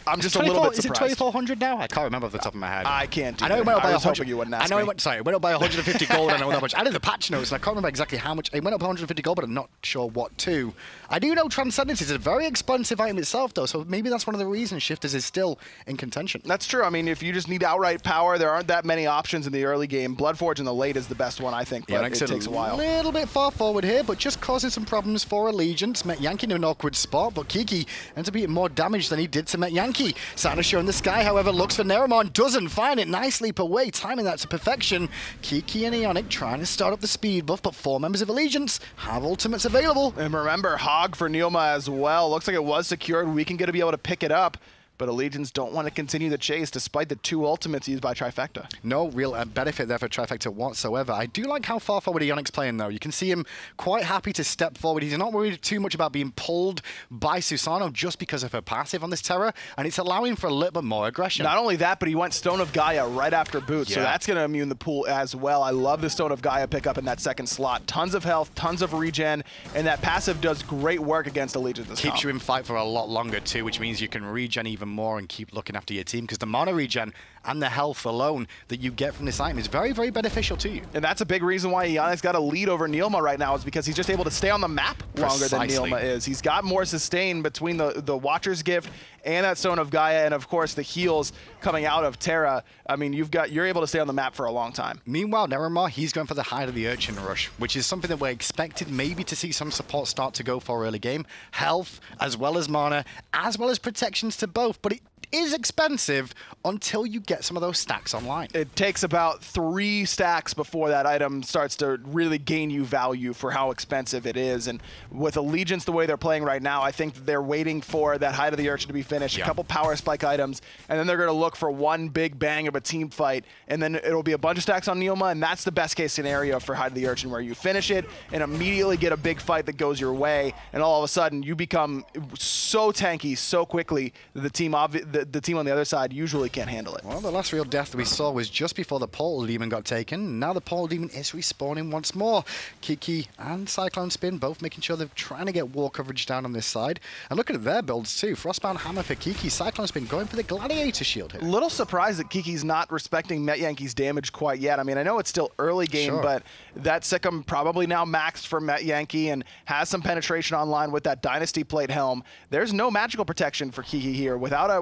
I'm just a little bit surprised. Is it 2,400 now? I can't remember off the top of my head. I can't. I know it went up by 100. You wouldn't ask I know me. it went. Sorry, it went up by 150 gold. I know that much. I know the patch notes, and I can't remember exactly how much. It went up 150 gold, but I'm not sure what to. I do know Transcendence is a very expensive item itself, though, so maybe that's one of the reasons Shifters is still in contention. That's true. I mean, if you just need outright power, there aren't that many options in the early game. Bloodforge in the late is the best one, I think, but it takes a while. A little bit far forward here, but just causing some problems for Allegiance. Metyankey in an awkward spot, but Kiki ends up being more damage than he did to Metyankey. Cynosure in the sky, however, looks for NeiruMah and doesn't find it. Nice leap away, timing that to perfection. Kiki and Eonic trying to start up the speed buff, but 4 members of Allegiance have ultimates available. And remember, Hog for NeiruMah as well. Looks like it was secured. We can be able to pick it up. But Allegiance don't want to continue the chase despite the 2 ultimates used by Trifecta. No real benefit there for Trifecta whatsoever. I do like how far forward Eonic's playing, though. You can see him quite happy to step forward. He's not worried too much about being pulled by Susano just because of her passive on this Terra, and it's allowing for a little bit more aggression. Not only that, but he went Stone of Gaia right after Boots, so that's going to immune the pool as well. I love the Stone of Gaia pickup in that second slot. Tons of health, tons of regen, and that passive does great work against Allegiance. Keeps you in fight for a lot longer, too, which means you can regen even more and keep looking after your team, because the mana regen and the health alone that you get from this item is very, very beneficial to you. And that's a big reason why Eonic's got a lead over NeiruMah right now, is because he's just able to stay on the map longer than NeiruMah is. He's got more sustain between the Watcher's Gift and that Stone of Gaia, and of course the heals coming out of Terra. I mean, you're able to stay on the map for a long time. Meanwhile, NeiruMah, he's going for the Hide of the Urchin rush, which is something that we're expected maybe to see some support start to go for early game. Health, as well as mana, as well as protections to both, but it is expensive until you get some of those stacks online. It takes about 3 stacks before that item starts to really gain you value for how expensive it is. And with Allegiance the way they're playing right now, I think they're waiting for that Hide of the Urchin to be finished, a couple power spike items, and then they're going to look for one big bang of a team fight, and then it'll be a bunch of stacks on NeiruMah, and that's the best case scenario for Hide of the Urchin, where you finish it and immediately get a big fight that goes your way, and all of a sudden you become so tanky so quickly that the team on the other side usually can't handle it. Well, the last real death that we saw was just before the Portal Demon got taken. Now the Portal Demon is respawning once more. Kiki and CycloneSpin both making sure they're trying to get wall coverage down on this side. And looking at their builds too. Frostbound Hammer for Kiki. CycloneSpin going for the Gladiator Shield here. Little surprised that Kiki's not respecting Metyankey's damage quite yet. I mean, I know it's still early game, but that Sikkim probably now maxed for Metyankey and has some penetration online with that Dynasty Plate Helm. There's no magical protection for Kiki here. Without a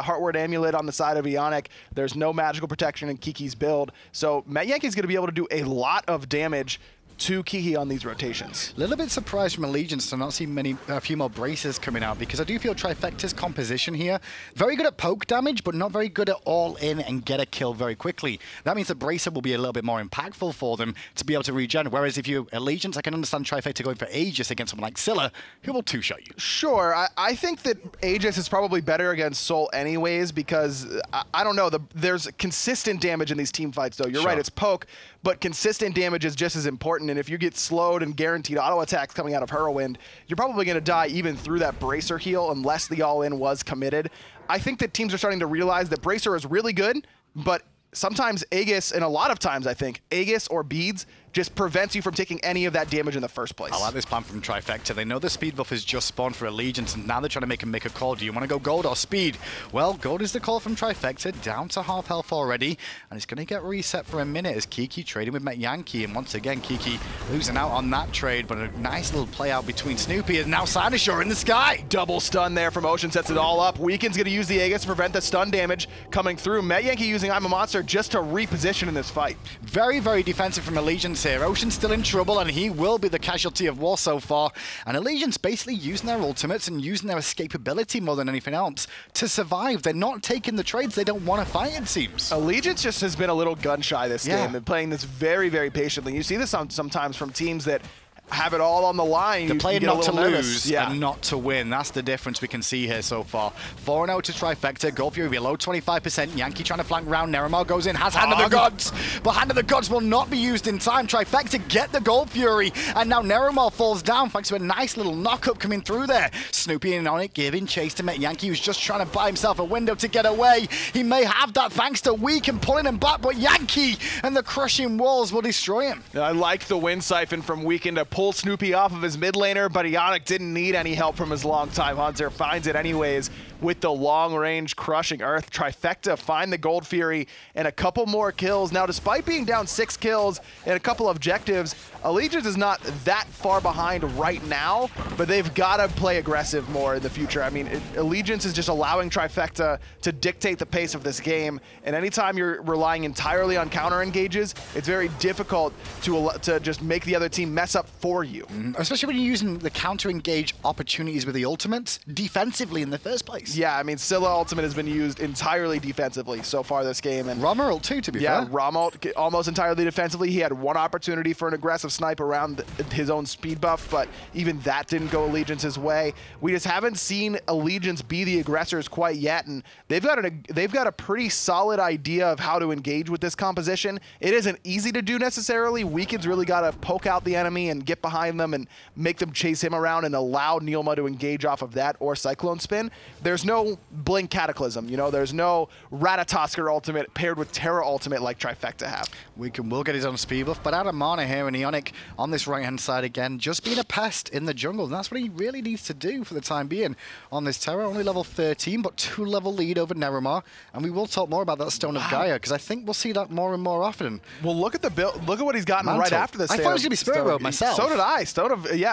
Heartward Amulet on the side of Eonic, there's no magical protection in Kiki's build. So Metyankey's going to be able to do a lot of damage to Kiki on these rotations. A little bit surprised from Allegiance to not see a few more braces coming out, because I do feel Trifecta's composition here, very good at poke damage, but not very good at all in and get a kill very quickly. That means the bracer will be a little bit more impactful for them to be able to regen, whereas if you're Allegiance, I can understand Trifecta going for Aegis against someone like Scylla, who will two-shot you. Sure, I think that Aegis is probably better against Soul anyways, because, I don't know, there's consistent damage in these team fights, though. You're right, it's poke, but consistent damage is just as important. And if you get slowed and guaranteed auto attacks coming out of Hurriwind, you're probably going to die even through that Bracer heal unless the all-in was committed. I think that teams are starting to realize that Bracer is really good, but sometimes Aegis, and a lot of times I think, Aegis or Beads just prevents you from taking any of that damage in the first place. I like this plan from Trifecta. They know the speed buff is just spawned for Allegiance, and now they're trying to make a call. Do you want to go gold or speed? Well, gold is the call from Trifecta, down to half health already, and it's going to get reset for a minute as Kiki trading with Metyankey, and once again, Kiki losing out on that trade, but a nice little play out between Snoopy and now Cynosure in the sky. Double stun there from Ocean, sets it all up. Weekend's going to use the Aegis to prevent the stun damage coming through. Metyankey using I'm a Monster just to reposition in this fight. Very, very defensive from Allegiance here. Ocean's still in trouble, and he will be the casualty of war so far. And Allegiance basically using their ultimates and using their escapability more than anything else to survive. They're not taking the trades they don't want to fight, it seems. Allegiance just has been a little gun-shy this game and playing this very, very patiently. You see this sometimes from teams that have it all on the line. They're playing not to lose yeah. and not to win. That's the difference we can see here so far. 4-0 to Trifecta. Gold Fury below 25%. Yankee trying to flank round. NeiruMah goes in, has Hand of the Gods. But Hand of the Gods will not be used in time. Trifecta get the Gold Fury. And now NeiruMah falls down thanks to a nice little knock-up coming through there. Snoopy and Eonic giving chase to Metyankey, who's just trying to buy himself a window to get away. He may have that thanks to Weak and pulling him back, but Yankee and the crushing walls will destroy him. I like the Wind Siphon from Weekend to pull Snoopy off of his mid laner, but Eonic didn't need any help from his longtime hunter. Finds it anyways with the long-range crushing earth. Trifecta find the Gold Fury and a couple more kills. Now, despite being down 6 kills and a couple objectives, Allegiance is not that far behind right now, but they've got to play aggressive more in the future. I mean, Allegiance is just allowing Trifecta to dictate the pace of this game, and anytime you're relying entirely on counter engages, it's very difficult to just make the other team mess up for you. Especially when you're using the counter engage opportunities with the ultimates defensively in the first place. Yeah, I mean, Scylla ultimate has been used entirely defensively so far this game. And Rama ult too, to be fair. Yeah, Rama ult almost entirely defensively. He had one opportunity for an aggressive snipe around his own speed buff, but even that didn't go Allegiance's way. We just haven't seen Allegiance be the aggressors quite yet, and they've got a pretty solid idea of how to engage with this composition. It isn't easy to do necessarily. Weekend's really got to poke out the enemy and get behind them and make them chase him around and allow NeiruMah to engage off of that or CycloneSpin. There's no Blink Cataclysm, you know, there's no Ratatoskr ultimate paired with Terra ultimate like Trifecta have. Weekend will get his own speed buff, but out of mana here, and Eonic on this right-hand side again, just being a pest in the jungle, and that's what he really needs to do for the time being on this Terra. Only level 13, but 2-level lead over NeiruMah, and we will talk more about that Stone of Gaia, because I think we'll see that more and more often. Well, look at the build. Look at what he's gotten right after this. I thought it was going to be Spirit Robe myself. So did I.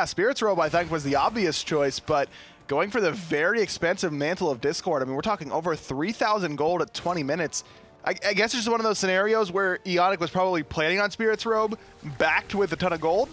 Spirit's Robe, I think, was the obvious choice, but going for the very expensive Mantle of Discord. I mean, we're talking over 3,000 gold at 20 minutes. I guess it's just one of those scenarios where Eonic was probably planning on Spirit's Robe, backed with a ton of gold,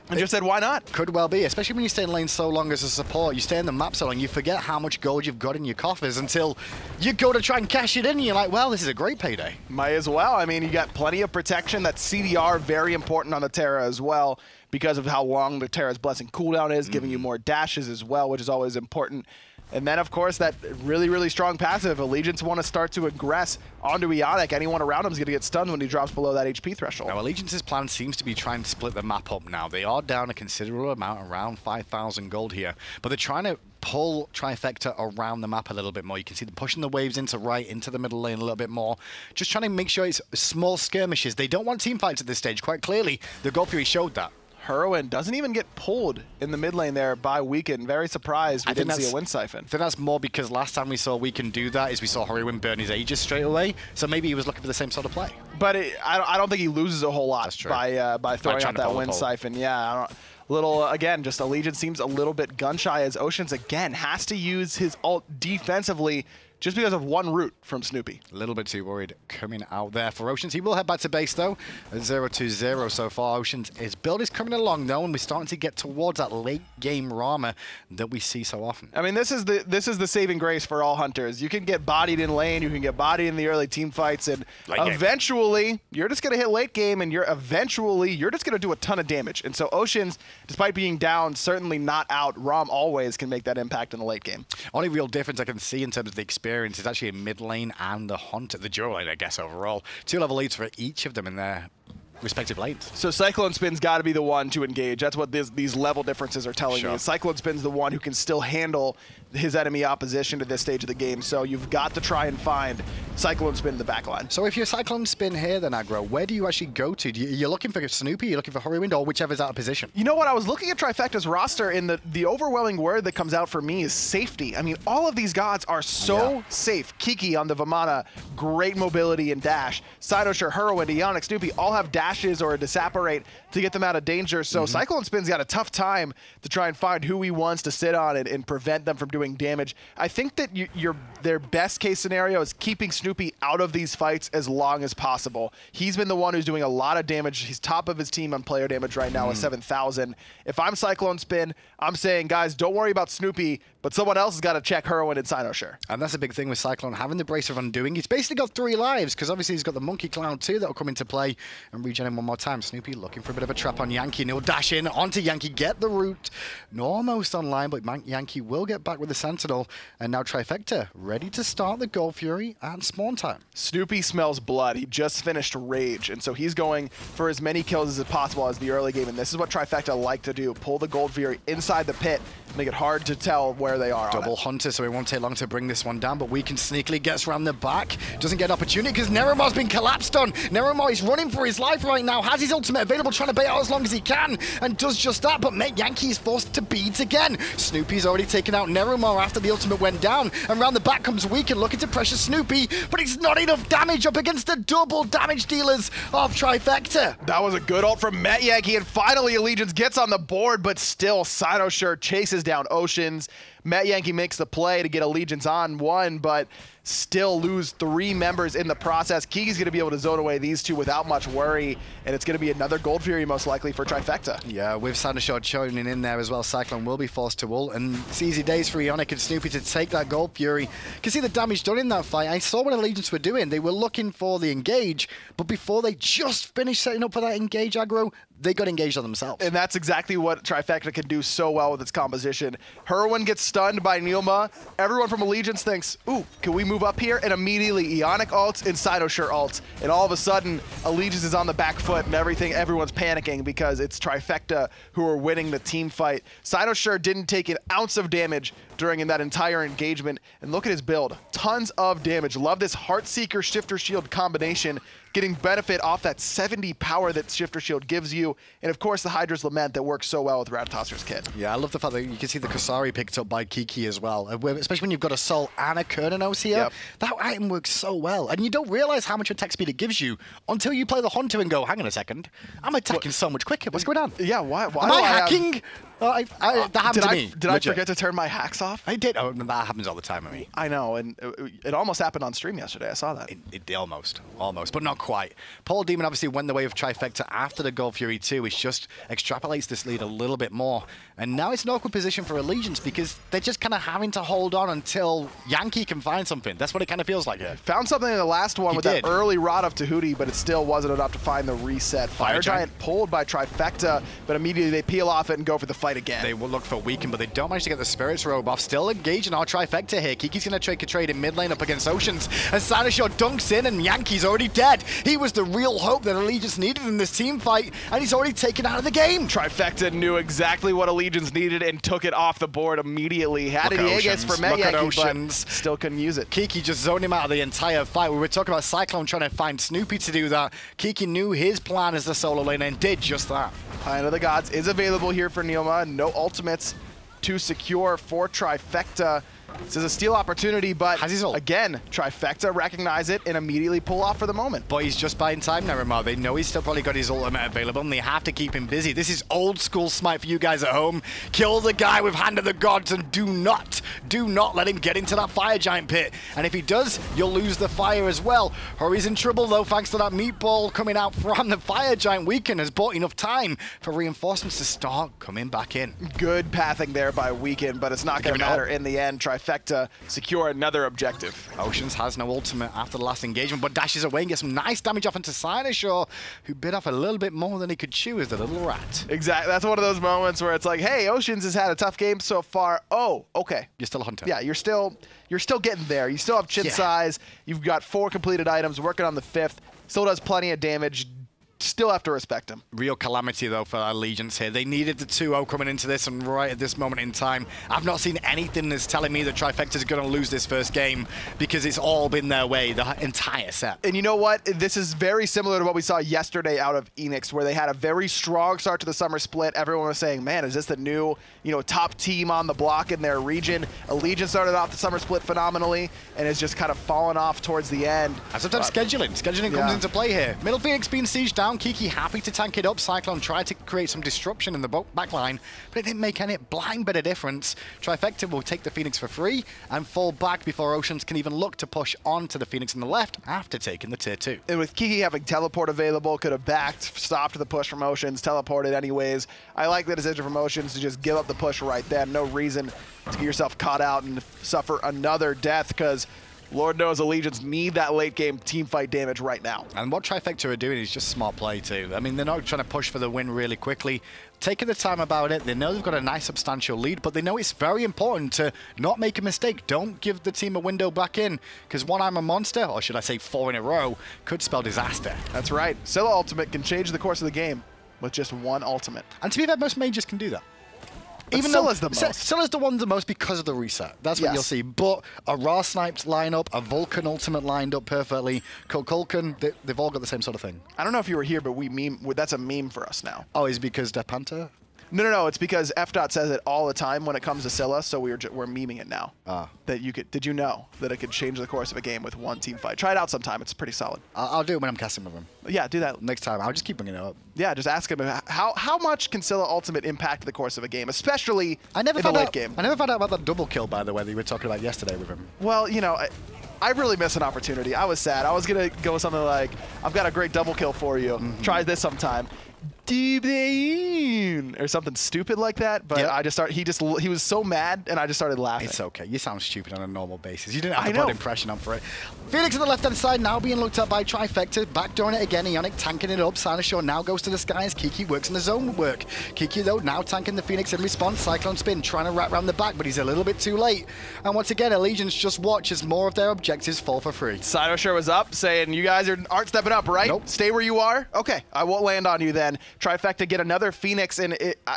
and just said, why not? Could well be, especially when you stay in lane so long as a support. You stay in the map so long, you forget how much gold you've got in your coffers until you go to try and cash it in, and you're like, well, this is a great payday. Might as well. I mean, you got plenty of protection. That CDR, very important on the Terra as well, because of how long the Terra's Blessing cooldown is, giving you more dashes as well, which is always important. And then, of course, that really, really strong passive. Allegiance want to start to aggress onto Eonic. Anyone around him is going to get stunned when he drops below that HP threshold. Now, Allegiance's plan seems to be trying to split the map up now. They are down a considerable amount, around 5,000 gold here, but they're trying to pull Trifecta around the map a little bit more. You can see them pushing the waves into the middle lane a little bit more. Just trying to make sure it's small skirmishes. They don't want team fights at this stage. Quite clearly, the Gold Fury showed that. Hurriwind doesn't even get pulled in the mid lane there by Weekend. Very surprised we didn't see a Wind Siphon. I think that's more because last time we saw Weekend do that is we saw Hurriwind burn his Aegis straight away. So maybe he was looking for the same sort of play. But I don't think he loses a whole lot by throwing out that Wind Siphon. Yeah, again, just Allegiance seems a little bit gun-shy as Oceans, again, has to use his ult defensively just because of one route from Snoopy. A little bit too worried coming out there for Oceans. He will head back to base, though. 0-2-0 so far. Oceans, his build is coming along, though, and we're starting to get towards that late-game Rama that we see so often. I mean, this is the saving grace for all hunters. You can get bodied in lane, you can get bodied in the early team fights, and eventually, you're just going to hit late game, and you're just going to do a ton of damage. And so Oceans, despite being down, certainly not out. Rom always can make that impact in the late game. Only real difference I can see in terms of the experience is actually in mid lane and the hunt at the dual lane, I guess, overall. 2 level leads for each of them in their respective lanes. So CycloneSpin's got to be the one to engage. That's what these level differences are telling me. CycloneSpin's the one who can still handle his enemy opposition to this stage of the game. So you've got to try and find CycloneSpin in the backline. So if you're CycloneSpin here, then Aggro, where do you actually go to? You're looking for Snoopy, you're looking for Hurriwind, or whichever's out of position? You know what? I was looking at Trifecta's roster, and the overwhelming word that comes out for me is safety. I mean, all of these gods are so safe. Kiki on the Vamana, great mobility and dash. Cynosure, Hurriwind, Eonic, Snoopy all have dashes or a Disapparate to get them out of danger. So CycloneSpin's got a tough time to try and find who he wants to sit on and prevent them from doing damage. I think that their best case scenario is keeping Snoopy out of these fights as long as possible. He's been the one who's doing a lot of damage. He's top of his team on player damage right now with 7,000. If I'm CycloneSpin, I'm saying, guys, don't worry about Snoopy, but someone else has got to check Hurriwind and Cynosure. And that's a big thing with Cyclone, having the Brace of Undoing. He's basically got 3 lives, because obviously he's got the Monkey Cloud too that'll come into play and regen him one more time. Snoopy looking for a bit of a trap on Yankee, and he'll dash in onto Yankee, get the root. Almost online, but Yankee will get back with the Sentinel, and now Trifecta ready to start the Gold Fury and spawn time. Snoopy smells blood. He just finished Rage, and so he's going for as many kills as possible as the early game, and this is what Trifecta like to do. Pull the Gold Fury inside the pit, make it hard to tell where they are. Double Hunter, so it won't take long to bring this one down, but Weekend sneakily gets around the back. Doesn't get an opportunity because NeiruMah's been collapsed on. NeiruMah is running for his life right now, has his ultimate available, trying to bait out as long as he can, and does just that, but Metyankey is forced to beads again. Snoopy's already taken out NeiruMah after the ultimate went down, and round the back comes Weekend looking to pressure Snoopy, but it's not enough damage up against the double damage dealers of Trifecta. That was a good ult from Metyankey, and finally Allegiance gets on the board, but still Cynosure chases down Oceans. Metyankey makes the play to get Allegiance on 1, but still lose 3 members in the process. Kiki's going to be able to zone away these 2 without much worry, and it's going to be another Gold Fury most likely for Trifecta. Yeah, with Cynosure joining in there as well, Cyclone will be forced to ult, and it's easy days for Eonic and Snoopy to take that Gold Fury. You can see the damage done in that fight. I saw what Allegiance were doing. They were looking for the engage, but before they just finished setting up for that engage aggro, they got engaged on themselves. And that's exactly what Trifecta can do so well with its composition. Hurriwind gets stunned by NeiruMah. Everyone from Allegiance thinks, ooh, can we move up here? And immediately Eonic ults and Cynosure ults. And all of a sudden, Allegiance is on the back foot and everyone's panicking because it's Trifecta who are winning the team fight. Cynosure didn't take an ounce of damage during that entire engagement. And look at his build. Tons of damage. Love this Heartseeker Shifter Shield combination, getting benefit off that 70 power that Shifter Shield gives you. And of course, the Hydra's Lament that works so well with Ratatoskr's kit. Yeah, I love the fact that you can see the Kasari picked up by Kiki as well. Especially when you've got a Soul and a Cernunnos here. Yep. That item works so well. And you don't realize how much attack speed it gives you until you play the Hunter and go, hang on a second, I'm attacking so much quicker. What's going on? Yeah, why Am I hacking? That happened to me. Did I forget to turn my hacks off? I did. Oh, that happens all the time to me. I know, and it almost happened on stream yesterday. I saw that. It almost, but not quite. Paul Demon obviously went the way of Trifecta after the Gold Fury 2, which just extrapolates this lead a little bit more. And now it's an awkward position for Allegiance because they're just kind of having to hold on until Yankee can find something. That's what it kind of feels like here. Found something in the last one with that early rod of Tahuti, but it still wasn't enough to find the reset. Fire Giant pulled by Trifecta, but immediately they peel off it and go for the fight again. They will look for Weaken, but they don't manage to get the Spirits Robe off. Still engaging our Trifecta here. Kiki's going to trade in mid lane up against Oceans. And Cynosure dunks in, and Yankee's already dead. He was the real hope that Allegiance needed in this team fight, and he's already taken out of the game. Trifecta knew exactly what Allegiance needed and took it off the board immediately. Had it Aegis for Metyankey, but still couldn't use it. Kiki just zoned him out of the entire fight. We were talking about Cyclone trying to find Snoopy to do that. Kiki knew his plan as the solo lane and did just that. Hand of the Gods is available here for NeiruMah. No ultimates to secure for Trifecta. This is a steal opportunity, but again, Trifecta recognize it and immediately pull off for the moment. But he's just buying time, NeiruMah. They know he's still probably got his ultimate available, and they have to keep him busy. This is old school Smite for you guys at home. Kill the guy with Hand of the Gods, and do not let him get into that Fire Giant pit. And if he does, you'll lose the fire as well. Hurry's in trouble, though, thanks to that meatball coming out from the Fire Giant. Weekend has bought enough time for reinforcements to start coming back in. Good pathing there by Weekend, but it's not going to matter in the end. Trifecta secure another objective. Oceans has no ultimate after the last engagement, but dashes away and gets some nice damage off into Cynosure, who bit off a little bit more than he could chew as the little rat. Exactly. That's one of those moments where it's like, hey, Oceans has had a tough game so far. Oh, okay. You're still a hunter. Yeah, you're still getting there. You still have chin size. You've got 4 completed items, working on the 5th. Still does plenty of damage. Still have to respect him. Real calamity, though, for Allegiance here. They needed the 2-0 coming into this, and right at this moment in time, I've not seen anything that's telling me that Trifecta is going to lose this first game because it's all been their way the entire set. And you know what? This is very similar to what we saw yesterday out of Eonic, where they had a very strong start to the summer split. Everyone was saying, man, is this the new, top team on the block in their region? Allegiance started off the summer split phenomenally and has just kind of fallen off towards the end. And sometimes scheduling comes into play here. Middle Phoenix being sieged down. Kiki happy to tank it up. Cyclone tried to create some disruption in the back line, but it didn't make any blind bit of difference. Trifecta will take the Phoenix for free and fall back before Oceans can even look to push onto the Phoenix in the left after taking the tier 2. And with Kiki having teleport available, could have backed, stopped the push from Oceans, teleported anyways. I like the decision from Oceans to just give up the push right then. No reason to get yourself caught out and suffer another death, because Lord knows Allegiance need that late game team fight damage right now. And what Trifecta are doing is just smart play too. I mean, they're not trying to push for the win really quickly. Taking the time about it, they know they've got a nice substantial lead, but they know it's very important to not make a mistake. Don't give the team a window back in, because one I'm a monster, or should I say 4 in a row, could spell disaster. That's right. Scylla ultimate can change the course of the game with just one ultimate. And to be fair, most mages can do that. Even Scylla's the most. Scylla's the one the most because of the reset. That's what you'll see. But a Ra sniped lineup, a Vulcan ultimate lined up perfectly. Kulkan, they've all got the same sort of thing. I don't know if you were here, but that's a meme for us now. Oh, is it because Death Panther? No. It's because FDOT says it all the time when it comes to Scylla, so we're memeing it now. That you could. Did you know that it could change the course of a game with one team fight? Try it out sometime. It's pretty solid. I'll do it when I'm casting with him. Yeah, do that next time. I'll just keep bringing it up. Yeah, just ask him how much can Scylla ultimate impact the course of a game, especially in the late game. I never found out about that double kill, by the way, that you were talking about yesterday with him. Well, I really missed an opportunity. I was sad. I was gonna go with something like, "I've got a great double kill for you. Try this sometime." Or something stupid like that, but I just started. He was so mad, and I just started laughing. It's okay. You sound stupid on a normal basis. You didn't have to put an impression on for it. Phoenix on the left-hand side now being looked at by Trifecta, backdooring it again. Eonic tanking it up. Cynosure now goes to the skies. Kiki works in the zone work. Kiki though now tanking the Phoenix in response. CycloneSpin trying to wrap around the back, but he's a little bit too late. And once again, Allegiance just watch as more of their objectives fall for free. Cynosure was up, saying, "You guys aren't stepping up, right? Nope. Stay where you are. Okay, I won't land on you then." Trifecta get another Phoenix in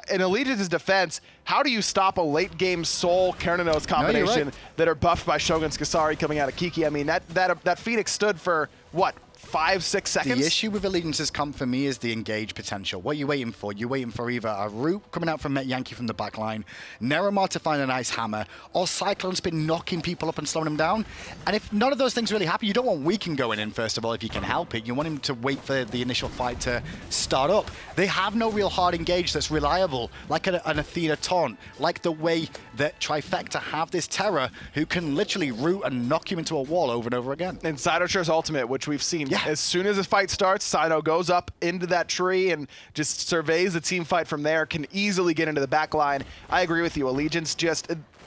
Allegiance's defense. How do you stop a late game Soul Cernunnos combination that are buffed by Shogun's Kasari coming out of Kiki? I mean, that Phoenix stood for what, 5, 6 seconds. The issue with Allegiance's comp for me is the engage potential. What are you waiting for? You're waiting for either a root coming out from Metyankey from the back line, NeiruMah to find a nice hammer, or CycloneSpin knocking people up and slowing them down. And if none of those things really happen, you don't want Wukong going in, first of all, if you can help it. You want him to wait for the initial fight to start up. They have no real hard engage that's reliable, like an Athena taunt, like the way that Trifecta have this Terra who can literally root and knock you into a wall over and over again. And Cynosure's ultimate, which we've seen. Yeah. As soon as the fight starts, Cyno goes up into that tree and just surveys the team fight from there, can easily get into the back line. I agree with you, Allegiance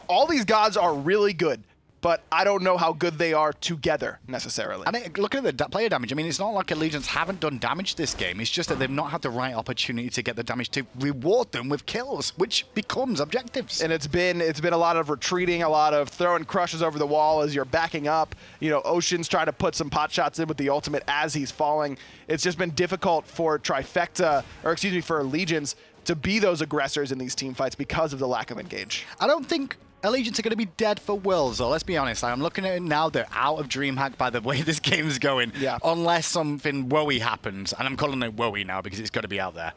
all these gods are really good, but I don't know how good they are together, necessarily. And look at the player damage. I mean, it's not like Allegiance haven't done damage this game. It's just that they've not had the right opportunity to get the damage to reward them with kills, which becomes objectives. And it's been a lot of retreating, a lot of throwing crushes over the wall as you're backing up. You know, Ocean's trying to put some pot shots in with the ultimate as he's falling. It's just been difficult for Trifecta, or excuse me, for Allegiance to be those aggressors in these team fights because of the lack of engage. I don't think Allegiance are going to be dead for Worlds, though. Let's be honest. I'm looking at it now. They're out of DreamHack by the way this game's going. Yeah. Unless something woey happens. And I'm calling it woey now because it's got to be out there.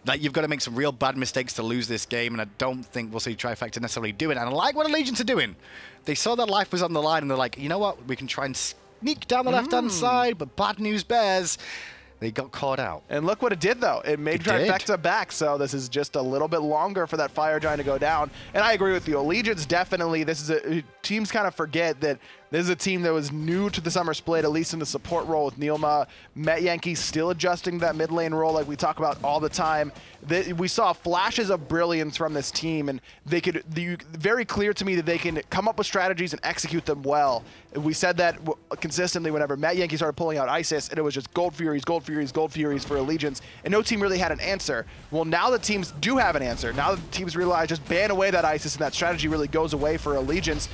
Like, you've got to make some real bad mistakes to lose this game, and I don't think we'll see Trifecta necessarily do it. And I like what Allegiance are doing. They saw that life was on the line, and they're like, you know what? We can try and sneak down the left-hand side, but bad news bears. They got caught out. And look what it did, though. It made Trifecta back, so this is just a little bit longer for that Fire Giant to go down. And I agree with you. Allegiance definitely, teams kind of forget that this is a team that was new to the summer split, at least in the support role with NeiruMah. Metyankey still adjusting that mid lane role like we talk about all the time. We saw flashes of brilliance from this team, and very clear to me that they can come up with strategies and execute them well. We said that consistently whenever Metyankey started pulling out Isis, and it was just Gold Furies, Gold Furies, Gold Furies for Allegiance, and no team really had an answer. Well, now the teams do have an answer. Now the teams realize just ban away that Isis, and that strategy really goes away for Allegiance.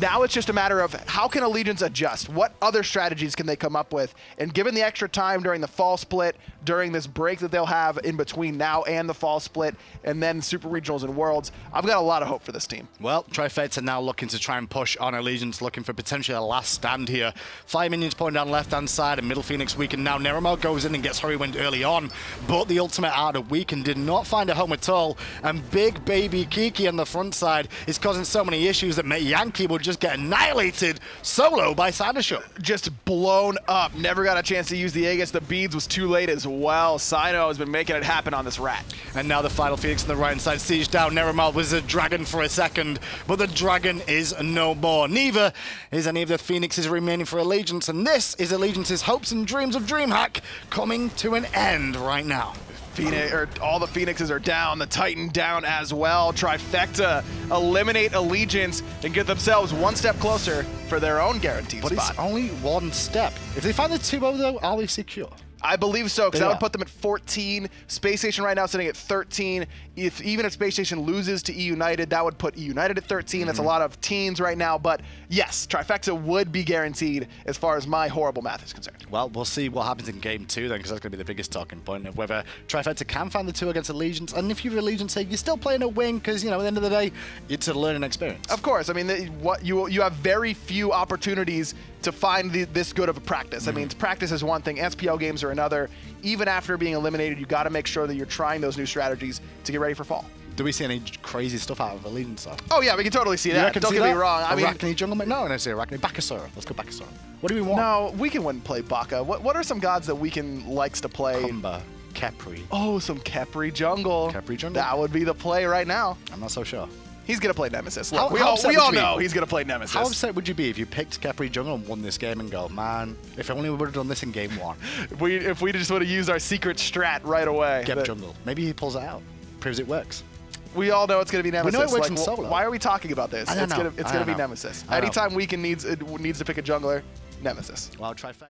Now it's just a matter of how can Allegiance adjust? What other strategies can they come up with? And given the extra time during the fall split, during this break that they'll have in between now and the fall split, and then Super Regionals and Worlds, I've got a lot of hope for this team. Well, Trifecta now looking to try and push on Allegiance, looking for potentially a last stand here. 5 minions pointing down left-hand side, and Middle Phoenix weakened now. NeiruMah goes in and gets Hurriwind early on, but the ultimate out of weakened did not find a home at all, and big baby Kiki on the front side is causing so many issues that Metyankey will just get annihilated solo by Cynosure. Just blown up. Never got a chance to use the Aegis. The beads was too late as well. Cyno has been making it happen on this rat. And now the final Phoenix on the right side siege down. NeiruMah was a dragon for a second, but the dragon is no more. Neither is any of the Phoenixes remaining for Allegiance, and this is Allegiance's hopes and dreams of DreamHack coming to an end right now. All the Phoenixes are down, the Titan down as well. Trifecta eliminate Allegiance and get themselves one step closer for their own guaranteed spot. But it's only one step. If they find the 2-0 though, are we secure? I believe so, because that would put them at 14. Space Station right now sitting at 13. Even if Space Station loses to E-United, that would put E-United at 13. That's a lot of teens right now, but yes, Trifecta would be guaranteed as far as my horrible math is concerned. Well, we'll see what happens in Game 2 then, because that's going to be the biggest talking point of whether Trifecta can find the 2 against Allegiance, and if you're Allegiance, you're still playing a win, because, you know, at the end of the day, it's a learning experience. Of course. I mean, you have very few opportunities to find this good of a practice. I mean, practice is one thing, SPL games are another. Even after being eliminated, you got to make sure that you're trying those new strategies to get ready for fall. Do we see any crazy stuff out of Allegiance though? Oh yeah, we can totally see that. Don't get me wrong. I mean, Arachne jungle, no, I say Arachne Bakasura. Let's go Bakasura. What do we want? No, we can play Baka. What are some gods that Weekend likes to play? Kumba, Khepri. Oh, some Khepri jungle. Khepri jungle. That would be the play right now. I'm not so sure. He's going to play Nemesis. Look, we all know he's going to play Nemesis. How upset would you be if you picked Khepri jungle and won this game and go, man, if only we would have done this in Game 1. if we just would have used our secret strat right away. Khep jungle. Maybe he pulls it out. Proves it works. We all know it's going to be Nemesis. We know it works in solo. Why are we talking about this? I don't know. It's going to be Nemesis. Anytime Weekend needs to pick a jungler, Nemesis. Well, Trifecta.